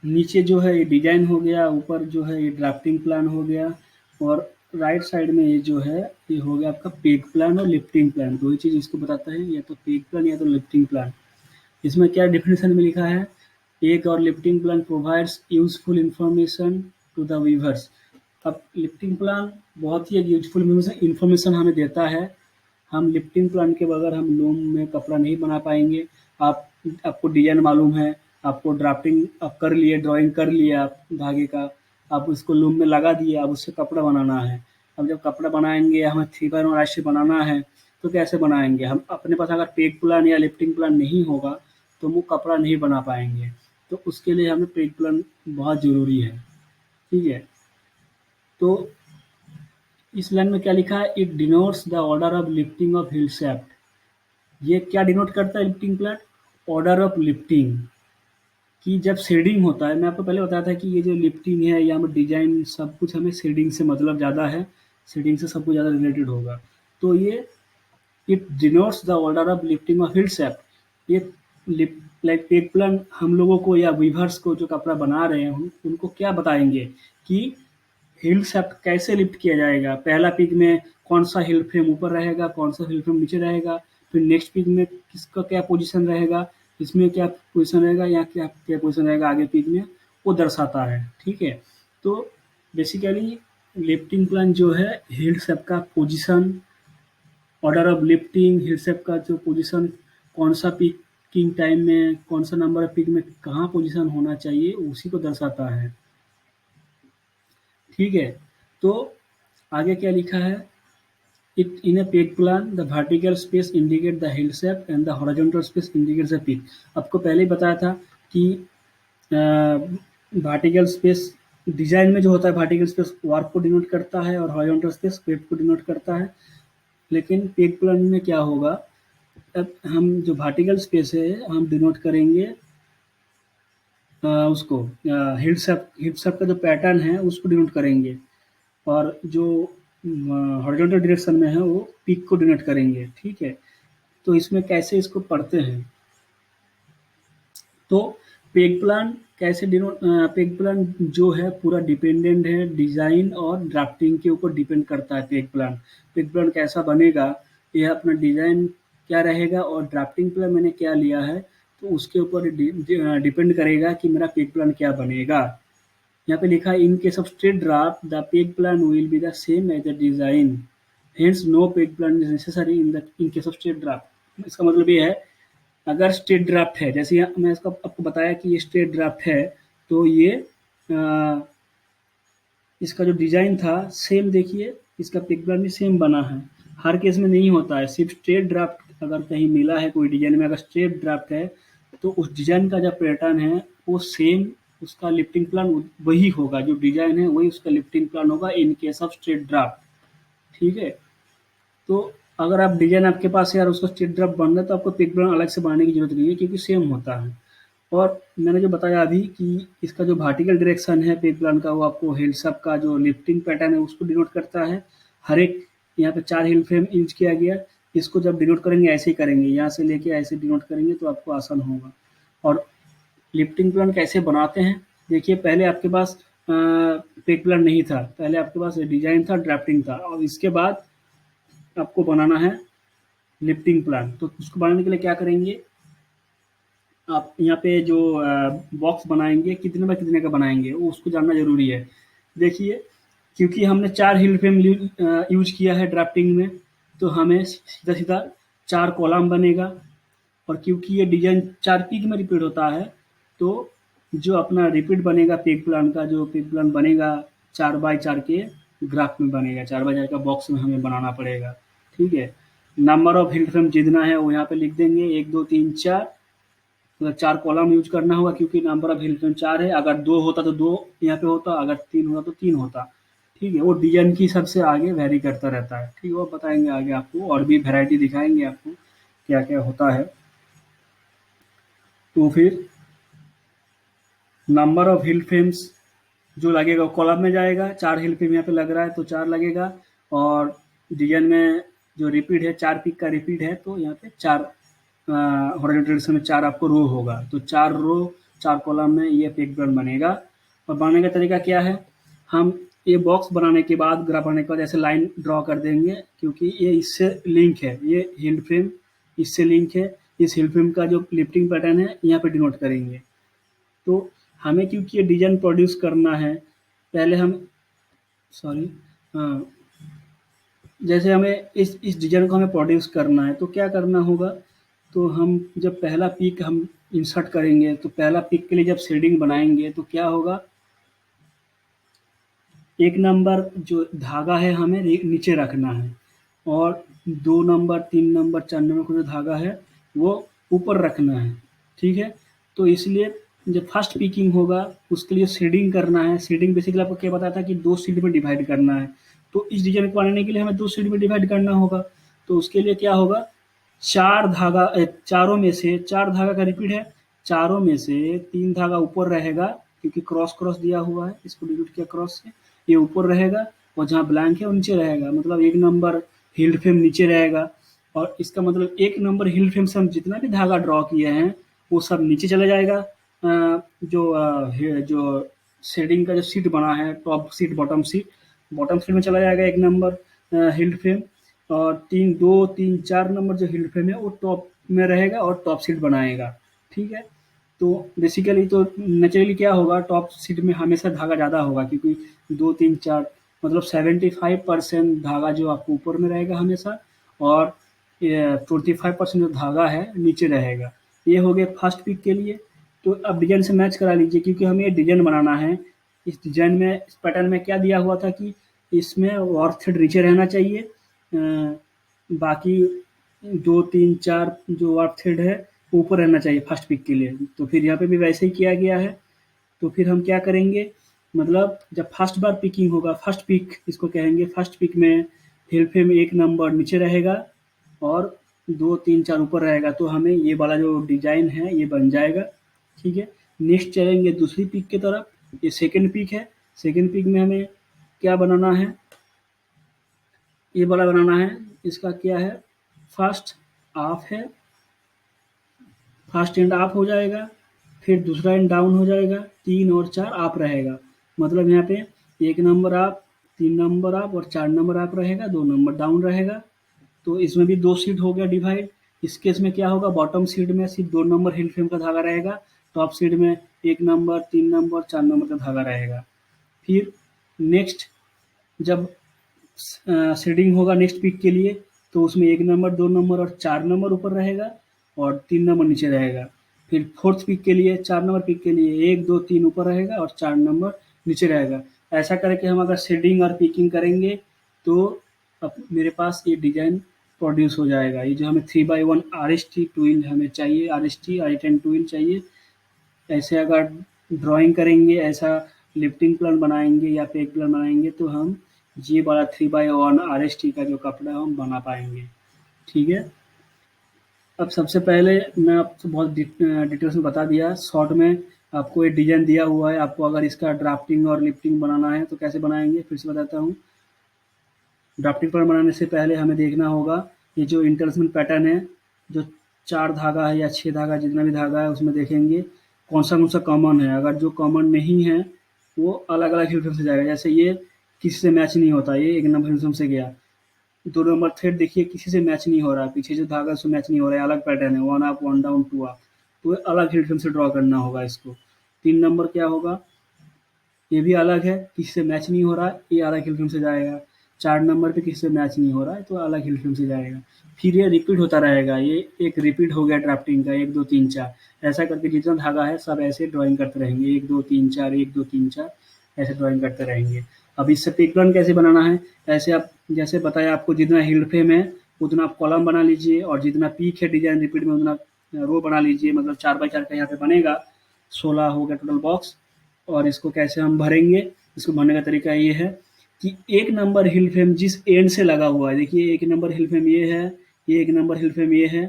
नीचे जो है ये डिजाइन हो गया, ऊपर जो है ये ड्राफ्टिंग प्लान हो गया, और राइट साइड में ये जो है ये हो गया आपका पेग प्लान और लिफ्टिंग प्लान। दो ही चीज़ इसको बताता है, या तो पेग प्लान या तो लिफ्टिंग प्लान। इसमें क्या डेफिनेशन में लिखा है, एक और lifting plan provides useful information to the weavers. अब लिफ्टिंग प्लान बहुत ही यूजफुल इंफॉर्मेशन हमें देता है। हम लिफ्टिंग प्लान के बगैर हम लूम में कपड़ा नहीं बना पाएंगे। आपको डिजाइन मालूम है, आपको ड्राफ्टिंग आप कर लिए, ड्राइंग कर लिए आप धागे का, आप उसको लूम में लगा दिए, अब उससे कपड़ा बनाना है। अब जब कपड़ा बनाएंगे, हमें 3/1 RST बनाना है, तो कैसे बनाएंगे, हम अपने पास अगर पेग प्लान या लिफ्टिंग प्लान नहीं होगा तो वो कपड़ा नहीं बना पाएंगे। तो उसके लिए हमें पेग प्लान बहुत ज़रूरी है। ठीक है, तो इस लाइन में क्या लिखा है, it denotes the order of lifting of heald shaft. ये क्या डिनोट करता है lifting plan, order of lifting, कि जब शेडिंग होता है, मैं आपको पहले बताया था कि ये जो लिफ्टिंग है, यहाँ पर डिजाइन सब कुछ हमें शेडिंग से मतलब ज़्यादा है, शेडिंग से सब कुछ ज़्यादा रिलेटेड होगा। तो ये it denotes the order of lifting of heald shaft. ये लाइक पेग प्लान हम लोगों को या वीवर्स को जो कपड़ा बना रहे हैं उनको क्या बताएंगे कि हिल शेफ्ट कैसे लिफ्ट किया जाएगा। पहला पिक में कौन सा हिल फ्रेम ऊपर रहेगा, कौन सा हिल फ्रेम नीचे रहेगा, फिर नेक्स्ट पिक में किसका क्या पोजीशन रहेगा, इसमें क्या पोजीशन रहेगा, या क्या क्या पोजीशन रहेगा आगे पिक में, वो दर्शाता है। ठीक है, तो बेसिकली लिफ्टिंग प्लान जो है हिल शेफ्ट का position, order of lifting, heald shaft का जो पोजीशन, कौन सा पिकिंग टाइम में कौन सा नंबर ऑफ पिक में कहाँ पोजीशन होना चाहिए, उसी को दर्शाता है। ठीक है, तो आगे क्या लिखा है, it in a peg plan the vertical space indicate the heald shaft and the horizontal space indicates the pick. आपको पहले ही बताया था कि वर्टिकल स्पेस डिजाइन में जो होता है, वर्टिकल स्पेस वार्प को डिनोट करता है और हॉरिजॉन्टल स्पेस वेट को डिनोट करता है। लेकिन पेग प्लान में क्या होगा, अब हम जो वर्टिकल स्पेस है हम डिनोट करेंगे उसको हिट सब का जो पैटर्न है उसको डिनोट करेंगे, और जो हॉरिजॉन्टल डायरेक्शन में है वो पीक को डिनोट करेंगे। ठीक है, तो इसमें कैसे इसको पढ़ते हैं, तो पेग प्लान कैसे डिनोट, पेग प्लान जो है पूरा डिपेंडेंट है डिज़ाइन और ड्राफ्टिंग के ऊपर डिपेंड करता है। पेग प्लान कैसा बनेगा, यह अपना डिज़ाइन क्या रहेगा और ड्राफ्टिंग प्लान मैंने क्या लिया है, तो उसके ऊपर डिपेंड करेगा कि मेरा पेग प्लान क्या बनेगा। यहाँ पे लिखा है in case of straight draft the peg plan will be the same as the design, hence no peg plan is necessary in case of straight draft. इसका मतलब ये है, अगर स्ट्रेट ड्राफ्ट है, जैसे मैं इसका आपको बताया कि ये स्ट्रेट ड्राफ्ट है, तो ये अ, इसका जो डिजाइन था सेम, देखिए इसका पेग प्लान भी सेम बना है। हर केस में नहीं होता है, सिर्फ स्ट्रेट ड्राफ्ट अगर कहीं मिला है कोई डिजाइन में, अगर स्ट्रेट ड्राफ्ट है तो उस डिजाइन का जो पैटर्न है वो सेम, उसका लिफ्टिंग प्लान वही होगा, जो डिजाइन है वही उसका लिफ्टिंग प्लान होगा इन केस ऑफ स्ट्रेट ड्राफ्ट। ठीक है, तो अगर आप डिजाइन आपके पास है यार उसका स्ट्रेट ड्राफ्ट बन रहा है, तो आपको पेग प्लान अलग से बनाने की जरूरत नहीं है क्योंकि सेम होता है। और मैंने जो बताया अभी कि इसका जो वर्टिकल डायरेक्शन है पेग प्लान का, वो आपको हिल सब का जो लिफ्टिंग पैटर्न है उसको डिनोट करता है। हर एक यहाँ पे 4 हिल फ्रेम यूज किया गया, इसको जब डिनोट करेंगे ऐसे ही करेंगे, यहाँ से लेके ऐसे डिनोट करेंगे तो आपको आसान होगा। और लिफ्टिंग प्लान कैसे बनाते हैं, देखिए पहले आपके पास पेग प्लान नहीं था, पहले आपके पास डिजाइन था, ड्राफ्टिंग था, और इसके बाद आपको बनाना है लिफ्टिंग प्लान। तो उसको बनाने के लिए क्या करेंगे, आप यहाँ पे जो बॉक्स बनाएंगे कितने बाय कितने का बनाएंगे वो उसको जानना ज़रूरी है। देखिए, क्योंकि हमने 4 हिल फ्रेम यूज किया है ड्राफ्टिंग में, तो हमें सीधा सीधा 4 कॉलम बनेगा। और क्योंकि ये डिजाइन 4 पीक में रिपीट होता है, तो जो अपना रिपीट बनेगा पेग प्लान का, जो पेग प्लान बनेगा 4x4 के ग्राफ में बनेगा, 4x4 का बॉक्स में हमें बनाना पड़ेगा। ठीक है, नंबर ऑफ हिल फ्रेम जितना है वो यहाँ पे लिख देंगे 1 2 3 4, मतलब 4 कॉलम यूज करना होगा क्योंकि नंबर ऑफ हिल फ्रेम 4 है। अगर 2 होता तो 2 यहाँ पे होता, अगर 3 होता तो 3 होता। ठीक है, वो डिजाइन की सबसे आगे वेरी करता रहता है। ठीक है, वो बताएंगे आगे आपको, और भी वैरायटी दिखाएंगे आपको क्या क्या होता है। तो फिर नंबर ऑफ हिल फ्रेम्स जो लगेगा कॉलम में जाएगा, 4 हिल फ्रेम यहाँ पे लग रहा है तो 4 लगेगा, और डिजाइन में जो रिपीट है 4 पिक का रिपीट है तो यहाँ पे 4 हॉरिजॉन्टल डायरेक्शन में 4 आपको रो होगा, तो 4 रो 4 कॉलम में ये पेग प्लान बनेगा। और बनाने का तरीका क्या है, हम ये बॉक्स बनाने के बाद, ग्राफ बनाने के बाद ऐसे लाइन ड्रॉ कर देंगे क्योंकि ये इससे लिंक है, ये हिल फ्रेम इससे लिंक है, इस हिल फ्रेम का जो लिफ्टिंग पैटर्न है यहाँ पे डिनोट करेंगे। तो हमें क्योंकि ये डिजाइन प्रोड्यूस करना है, पहले हम सॉरी हाँ, जैसे हमें इस डिजाइन को हमें प्रोड्यूस करना है तो क्या करना होगा, तो हम जब पहला पिक हम इंसर्ट करेंगे, तो पहला पिक के लिए जब शेडिंग बनाएंगे तो क्या होगा, 1 नंबर जो धागा है हमें नीचे रखना है, और 2 नंबर 3 नंबर 4 नंबर का जो धागा है वो ऊपर रखना है। ठीक है, तो इसलिए जब फर्स्ट पिकिंग होगा उसके लिए शेडिंग करना है। शेडिंग बेसिकली आपको क्या बताया था कि 2 शीट में डिवाइड करना है, तो इस डिजाइन को बनाने के लिए हमें 2 शीट में डिवाइड करना होगा। तो उसके लिए क्या होगा, 4 धागा चारों में से 4 धागा का रिपीट है, चारों में से 3 धागा ऊपर रहेगा क्योंकि क्रॉस क्रॉस दिया हुआ है, इसको डिलीट किया क्रॉस से, ये ऊपर रहेगा, और जहाँ ब्लैंक है वो नीचे रहेगा, मतलब 1 नंबर हिल फ्रेम नीचे रहेगा। और इसका मतलब 1 नंबर हिल फ्रेम से हम जितना भी धागा ड्रॉ किए हैं वो सब नीचे चला जाएगा। जो शेडिंग का जो सीट बना है, टॉप सीट बॉटम सीट में चला जाएगा 1 नंबर हिल फ्रेम, और 3 2 3 4 नंबर जो हिल फ्रेम है वो टॉप में रहेगा और टॉप सीट बनाएगा। ठीक है, तो बेसिकली तो नेचुरली क्या होगा, टॉप सीट में हमेशा धागा ज़्यादा होगा क्योंकि 2 3 4 मतलब 75% धागा जो आपको ऊपर में रहेगा हमेशा, और 25% जो धागा है नीचे रहेगा। ये हो गया फर्स्ट पिक के लिए। तो अब डिजाइन से मैच करा लीजिए क्योंकि हमें ये डिजाइन बनाना है। इस डिजाइन में, इस पैटर्न में क्या दिया हुआ था कि इसमें वार्प थ्रेड नीचे रहना चाहिए, बाकी 2 3 4 जो वार्प थ्रेड है ऊपर रहना चाहिए फर्स्ट पिक के लिए। तो फिर यहाँ पे भी वैसे ही किया गया है। तो फिर हम क्या करेंगे, मतलब जब फर्स्ट बार पिकिंग होगा, फर्स्ट पिक इसको कहेंगे, फर्स्ट पिक में हिल फ्रेम 1 नंबर नीचे रहेगा और 2, 3, 4 ऊपर रहेगा, तो हमें ये वाला जो डिज़ाइन है ये बन जाएगा। ठीक है, नेक्स्ट चलेंगे दूसरी पिक की तरफ। ये सेकंड पिक है। सेकंड पिक में हमें क्या बनाना है, ये वाला बनाना है। इसका क्या है, फर्स्ट ऑफ है, फर्स्ट एंड ऑफ हो जाएगा, फिर दूसरा एंड डाउन हो जाएगा, 3 और 4 ऑफ रहेगा। मतलब यहाँ पे 1 नंबर ऑफ, 3 नंबर ऑफ और 4 नंबर ऑफ रहेगा, 2 नंबर डाउन रहेगा। तो इसमें भी 2 सीड हो गया डिवाइड। इस केस में क्या होगा, बॉटम सीड में सिर्फ 2 नंबर हिल फ्रेम का धागा रहेगा, टॉप सीड में 1 नंबर, 3 नंबर, 4 नंबर का धागा रहेगा। फिर नेक्स्ट जब सीडिंग होगा नेक्स्ट पिक के लिए, तो उसमें 1 नंबर, 2 नंबर और 4 नंबर ऊपर रहेगा और 3 नंबर नीचे रहेगा। फिर फोर्थ पिक के लिए, 4 नंबर पिक के लिए 1, 2, 3 ऊपर रहेगा और 4 नंबर नीचे रहेगा। ऐसा करके हम अगर सीडिंग और पिकिंग करेंगे तो अब मेरे पास ये डिज़ाइन प्रोड्यूस हो जाएगा। ये जो हमें 3x1 RST टूल हमें चाहिए, RST R10 टूल चाहिए। ऐसे अगर ड्राइंग करेंगे, ऐसा लिफ्टिंग प्लान बनाएंगे या पेग प्लान बनाएंगे, तो हम ये वाला 3x1 RST का जो कपड़ा हम बना पाएंगे। ठीक है, अब सबसे पहले मैं आपको बहुत डिटेल्स में बता दिया। शॉर्ट में आपको ये डिज़ाइन दिया हुआ है, आपको अगर इसका ड्राफ्टिंग और लिफ्टिंग बनाना है तो कैसे बनाएंगे फिर से बताता हूँ। ड्राफ्टिंग प्लान बनाने से पहले हमें देखना होगा ये जो इंटरलॉकिंग पैटर्न है, जो 4 धागा है या 6 धागा, जितना भी धागा है उसमें देखेंगे कौन सा कॉमन है। अगर जो कॉमन नहीं है वो अलग अलग हिल फ्रेम से जाएगा। जैसे ये किसी से मैच नहीं होता, ये 1 नंबर हिल फ्रेम से गया। 2 नंबर थ्रेड देखिए किसी से मैच नहीं हो रहा है, पीछे जो धागा है उससे मैच नहीं हो रहा है, अलग पैटर्न है, 1 अप 1 डाउन 2 अप, तो अलग हिल फ्रेम से ड्रॉ करना होगा इसको। 3 नंबर क्या होगा, ये भी अलग है, किसी से मैच नहीं हो रहा है, ये अलग हिल फ्रेम से जाएगा। 4 नंबर पे किसी से मैच नहीं हो रहा है तो अलग हिल फ्रेम से जाएगा। फिर ये रिपीट होता रहेगा, ये एक रिपीट हो गया ड्राफ्टिंग का, 1, 2, 3, 4 ऐसा करके जितना धागा है सब ऐसे ड्राइंग करते रहेंगे, 1, 2, 3, 4, 1, 2, 3, 4 ऐसे ड्राइंग करते रहेंगे। अब इससे पिक प्लान कैसे बनाना है, ऐसे आप जैसे बताया आपको, जितना हिल फ्रेम है उतना आप कॉलम बना लीजिए और जितना पीक है डिजाइन रिपीट में उतना रो बना लीजिए। मतलब 4x4 का यहाँ पे बनेगा, 16 हो गया टोटल बॉक्स। और इसको कैसे हम भरेंगे, इसको भरने का तरीका ये है कि 1 नंबर हिल फ्रेम जिस एंड से लगा हुआ है, देखिए 1 नंबर हिल फ्रेम ये है, ये 1 नंबर हिल फ्रेम ये है।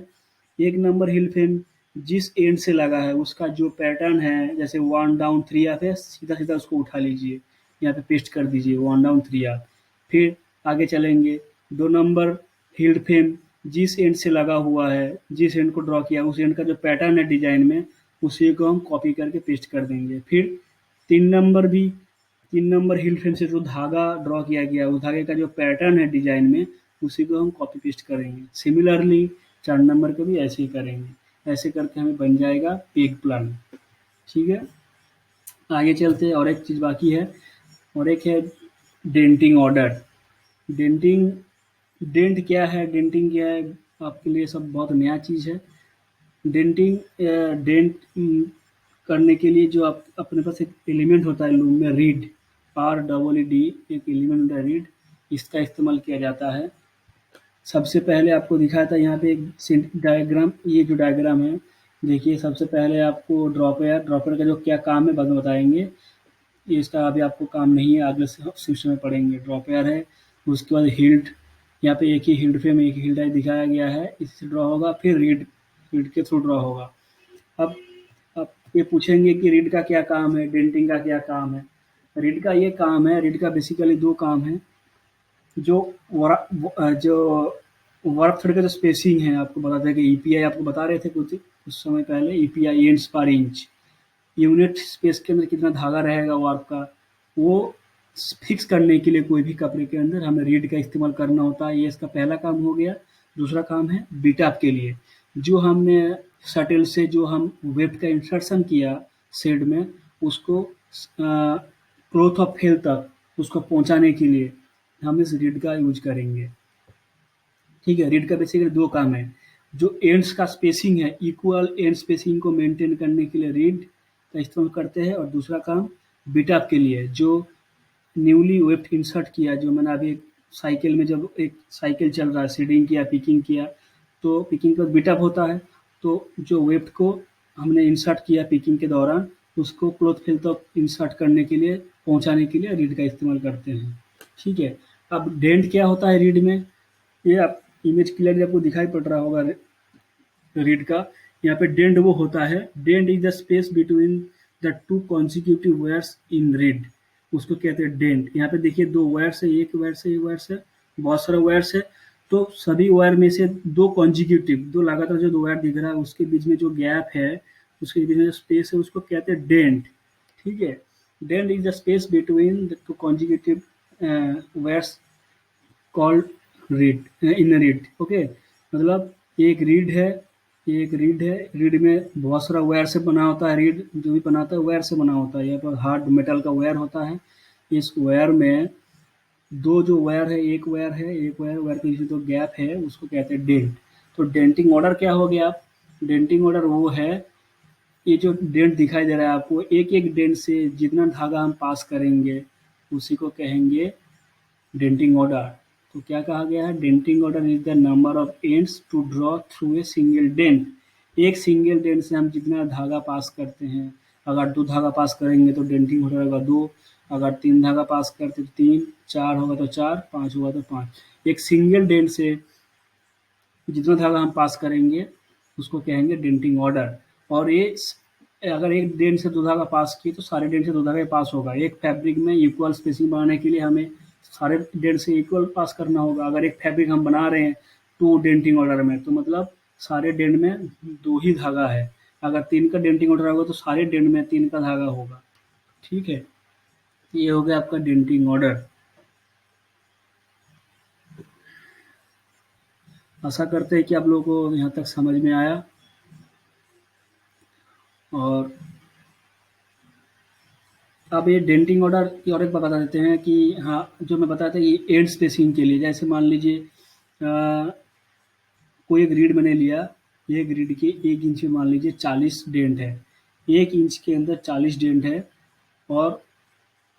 1 नंबर हिल फ्रेम जिस एंड से लगा है उसका जो पैटर्न है, जैसे 1 डाउन 3 अप है, सीधा सीधा उसको उठा लीजिए, यहाँ पे पेस्ट कर दीजिए 1 डाउन 3 अप। फिर आगे चलेंगे, 2 नंबर हिल फ्रेम जिस एंड से लगा हुआ है, जिस एंड को ड्रॉ किया उस एंड का जो पैटर्न है डिजाइन में, उसी को हम कॉपी करके पेस्ट कर देंगे। फिर 3 नंबर भी, 3 नंबर हिल फ्रेम से जो धागा ड्रॉ किया गया उस धागे का जो पैटर्न है डिजाइन में, उसी को हम कॉपी पेस्ट करेंगे। सिमिलरली 4 नंबर को भी ऐसे ही करेंगे। ऐसे करके हमें बन जाएगा पेग प्लान। ठीक है, आगे चलते हैं। और एक चीज़ बाकी है, और एक है डेंटिंग ऑर्डर। डेंटिंग, डेंट क्या है, डेंटिंग क्या है, आपके लिए सब बहुत नया चीज़ है। डेंटिंग डेंट करने के लिए जो आप अपने पास एक एलिमेंट होता है लूम में, रीड, REED, एक एलिमेंट होता है रीड, इसका इस्तेमाल किया जाता है। सबसे पहले आपको दिखाया था यहाँ पे एक डायग्राम, ये जो डायग्राम है देखिए, सबसे पहले आपको ड्रॉपर का जो क्या काम है बाद में बताएंगे। ये इसका अभी आपको काम नहीं है, आगे शिफ्ट में पढ़ेंगे। ड्रॉपर है, उसके बाद हिल्ट, यहाँ पे एक ही हिल्ट फ्रेम, एक ही हिल्ट दिखाया गया है, इससे ड्रॉ होगा। फिर रीड, रीड के थ्रू ड्रॉ होगा। अब अब ये पूछेंगे कि रीड का क्या काम है, डेंटिंग का क्या काम है। रीड का ये काम है, रीड का बेसिकली 2 काम है। जो जो वर्क थ्रेड का जो स्पेसिंग है, आपको बताते हैं कि ईपीआई आपको बता रहे थे कुछ समय पहले, ईपीआई एंड्स पर इंच, यूनिट स्पेस के अंदर कितना धागा रहेगा वर्क का, वो फिक्स करने के लिए कोई भी कपड़े के अंदर हमें रीड का इस्तेमाल करना होता है। ये इसका पहला काम हो गया। दूसरा काम है बीटअप के लिए, जो हमने शटल से जो हम वेब का इंसर्शन किया शेड में, उसको क्लोथ ऑफ फेल तक उसको पहुंचाने के लिए हम इस रीड का यूज करेंगे। ठीक है, रीड का बेसिकली 2 काम है। जो एंड्स का स्पेसिंग है, इक्वल एंड स्पेसिंग को मेंटेन करने के लिए रीड का इस्तेमाल करते हैं। और दूसरा काम बीटअप के लिए, जो न्यूली वेफ्ट इंसर्ट किया, जो मैंने अभी साइकिल में, जब एक साइकिल चल रहा है, सीडिंग किया, पिकिंग किया, तो पिकिंग का बीटअप होता है, तो जो वेफ्ट को हमने इंसर्ट किया पिकिंग के दौरान, उसको क्लोथ फिल तक इंसर्ट करने के लिए, पहुंचाने के लिए रीड का इस्तेमाल करते हैं। ठीक है, अब डेंट क्या होता है रीड में, ये आप इमेज क्लियरली आपको दिखाई पड़ रहा होगा रीड का। यहाँ पे डेंट वो होता है, dent is the space between the two consecutive words in reed, उसको कहते हैं डेंट। यहाँ पे देखिए दो वर्ड्स है, एक वर्ड्स है, एक वर्ड्स है, बहुत सारे वर्ड्स है, तो सभी वर्ड में से दो कॉन्जिक्यूटिव, दो लगातार जो दो वर्ड दिख रहा है उसके बीच में जो गैप है, उसके बीच में जो स्पेस है उसको कहते हैं डेंट। ठीक है, dent is the space between the two consecutive words called reed, in reed. Okay, मतलब एक रीड है, एक रीड है, रीड में बहुत सारा वायर से बना होता है, रीड जो भी बनाता है वायर से बना होता है, यहाँ पर हार्ड मेटल का वायर होता है। इस वायर में दो जो वायर है, एक वायर है, एक वायर वायर के बीच में जो गैप है उसको कहते हैं डेंट। तो डेंटिंग ऑर्डर क्या हो गया, आप डेंटिंग ऑर्डर वो है, ये जो डेंट दिखाई दे रहा है आपको, एक एक डेंट से जितना धागा हम पास करेंगे उसी को कहेंगे डेंटिंग ऑर्डर। तो क्या कहा गया है, denting order is the number of ends to draw through a single dent. एक सिंगल डेंट से हम जितना धागा पास करते हैं, अगर दो धागा पास करेंगे तो डेंटिंग ऑर्डर होगा दो, अगर तीन धागा पास करते तो तीन, चार होगा तो चार, पाँच होगा तो पाँच। एक सिंगल डेंट से जितना धागा हम पास करेंगे उसको कहेंगे डेंटिंग ऑर्डर। और ये अगर एक डेंट से दो धागा पास किए तो सारे डेंट से दो धागा पास होगा। एक फैब्रिक में इक्वल स्पेसिंग बनाने के लिए हमें सारे डेंट से इक्वल पास करना होगा। अगर एक फैब्रिक हम बना रहे हैं टू डेंटिंग ऑर्डर में, तो मतलब सारे डेंट में दो ही धागा है। अगर तीन का डेंटिंग ऑर्डर होगा तो सारे डेंट में तीन का धागा होगा। ठीक है, ये हो गया आपका डेंटिंग ऑर्डर। आशा करते हैं कि आप लोगों को यहाँ तक समझ में आया। और अब ये डेंटिंग ऑर्डर की और एक बात बता देते हैं कि हाँ, जो मैं बताया था ये एंड स्पेसिंग के लिए, जैसे मान लीजिए कोई एक रीड मैंने लिया, एक रीड के 1 इंच में मान लीजिए 40 डेंट है, 1 इंच के अंदर 40 डेंट है, और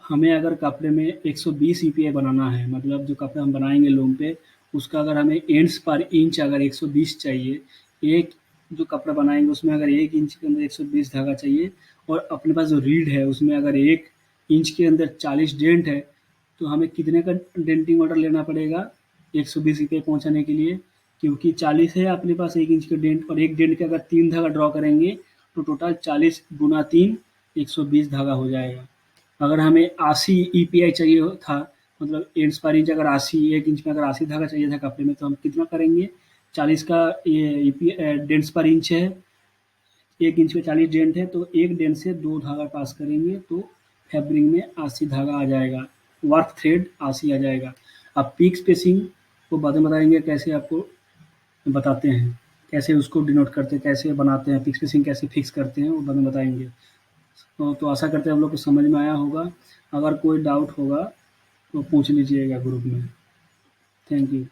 हमें अगर कपड़े में 120 ईपीआई बनाना है, मतलब जो कपड़ा हम बनाएंगे लूम पे उसका अगर हमें एंड्स पर इंच अगर 120 चाहिए, एक जो कपड़ा बनाएंगे उसमें अगर 1 इंच के अंदर 120 धागा चाहिए, और अपने पास जो रीड है उसमें अगर 1 इंच के अंदर 40 डेंट है, तो हमें कितने का डेंटिंग ऑर्डर लेना पड़ेगा 120 ईपीआई पहुँचाने के लिए। क्योंकि 40 है अपने पास 1 इंच के डेंट, और एक डेंट के अगर 3 धागा ड्रॉ करेंगे तो टोटल 40 गुना 3 120 धागा हो जाएगा। अगर हमें 80 ईपीआई चाहिए था, मतलब एंड्स पर इंच अगर 80, 1 इंच में अगर 80 धागा चाहिए था कपड़े में, तो हम कितना करेंगे, 40 का ये डेंट्स पर इंच है, 1 इंच में 40 डेंट है, तो एक डेंट से दो धागा पास करेंगे तो फैब्रिक में 80 धागा आ जाएगा, वर्क थ्रेड 80 आ जाएगा। अब पीक स्पेसिंग को बाद में बताएंगे, कैसे आपको बताते हैं, कैसे उसको डिनोट करते हैं, कैसे बनाते हैं, पीक स्पेसिंग कैसे फिक्स करते हैं वो बाद में बताएंगे। तो आशा करते हैं आप लोग को समझ में आया होगा। अगर कोई डाउट होगा तो पूछ लीजिएगा ग्रुप में। Thank you.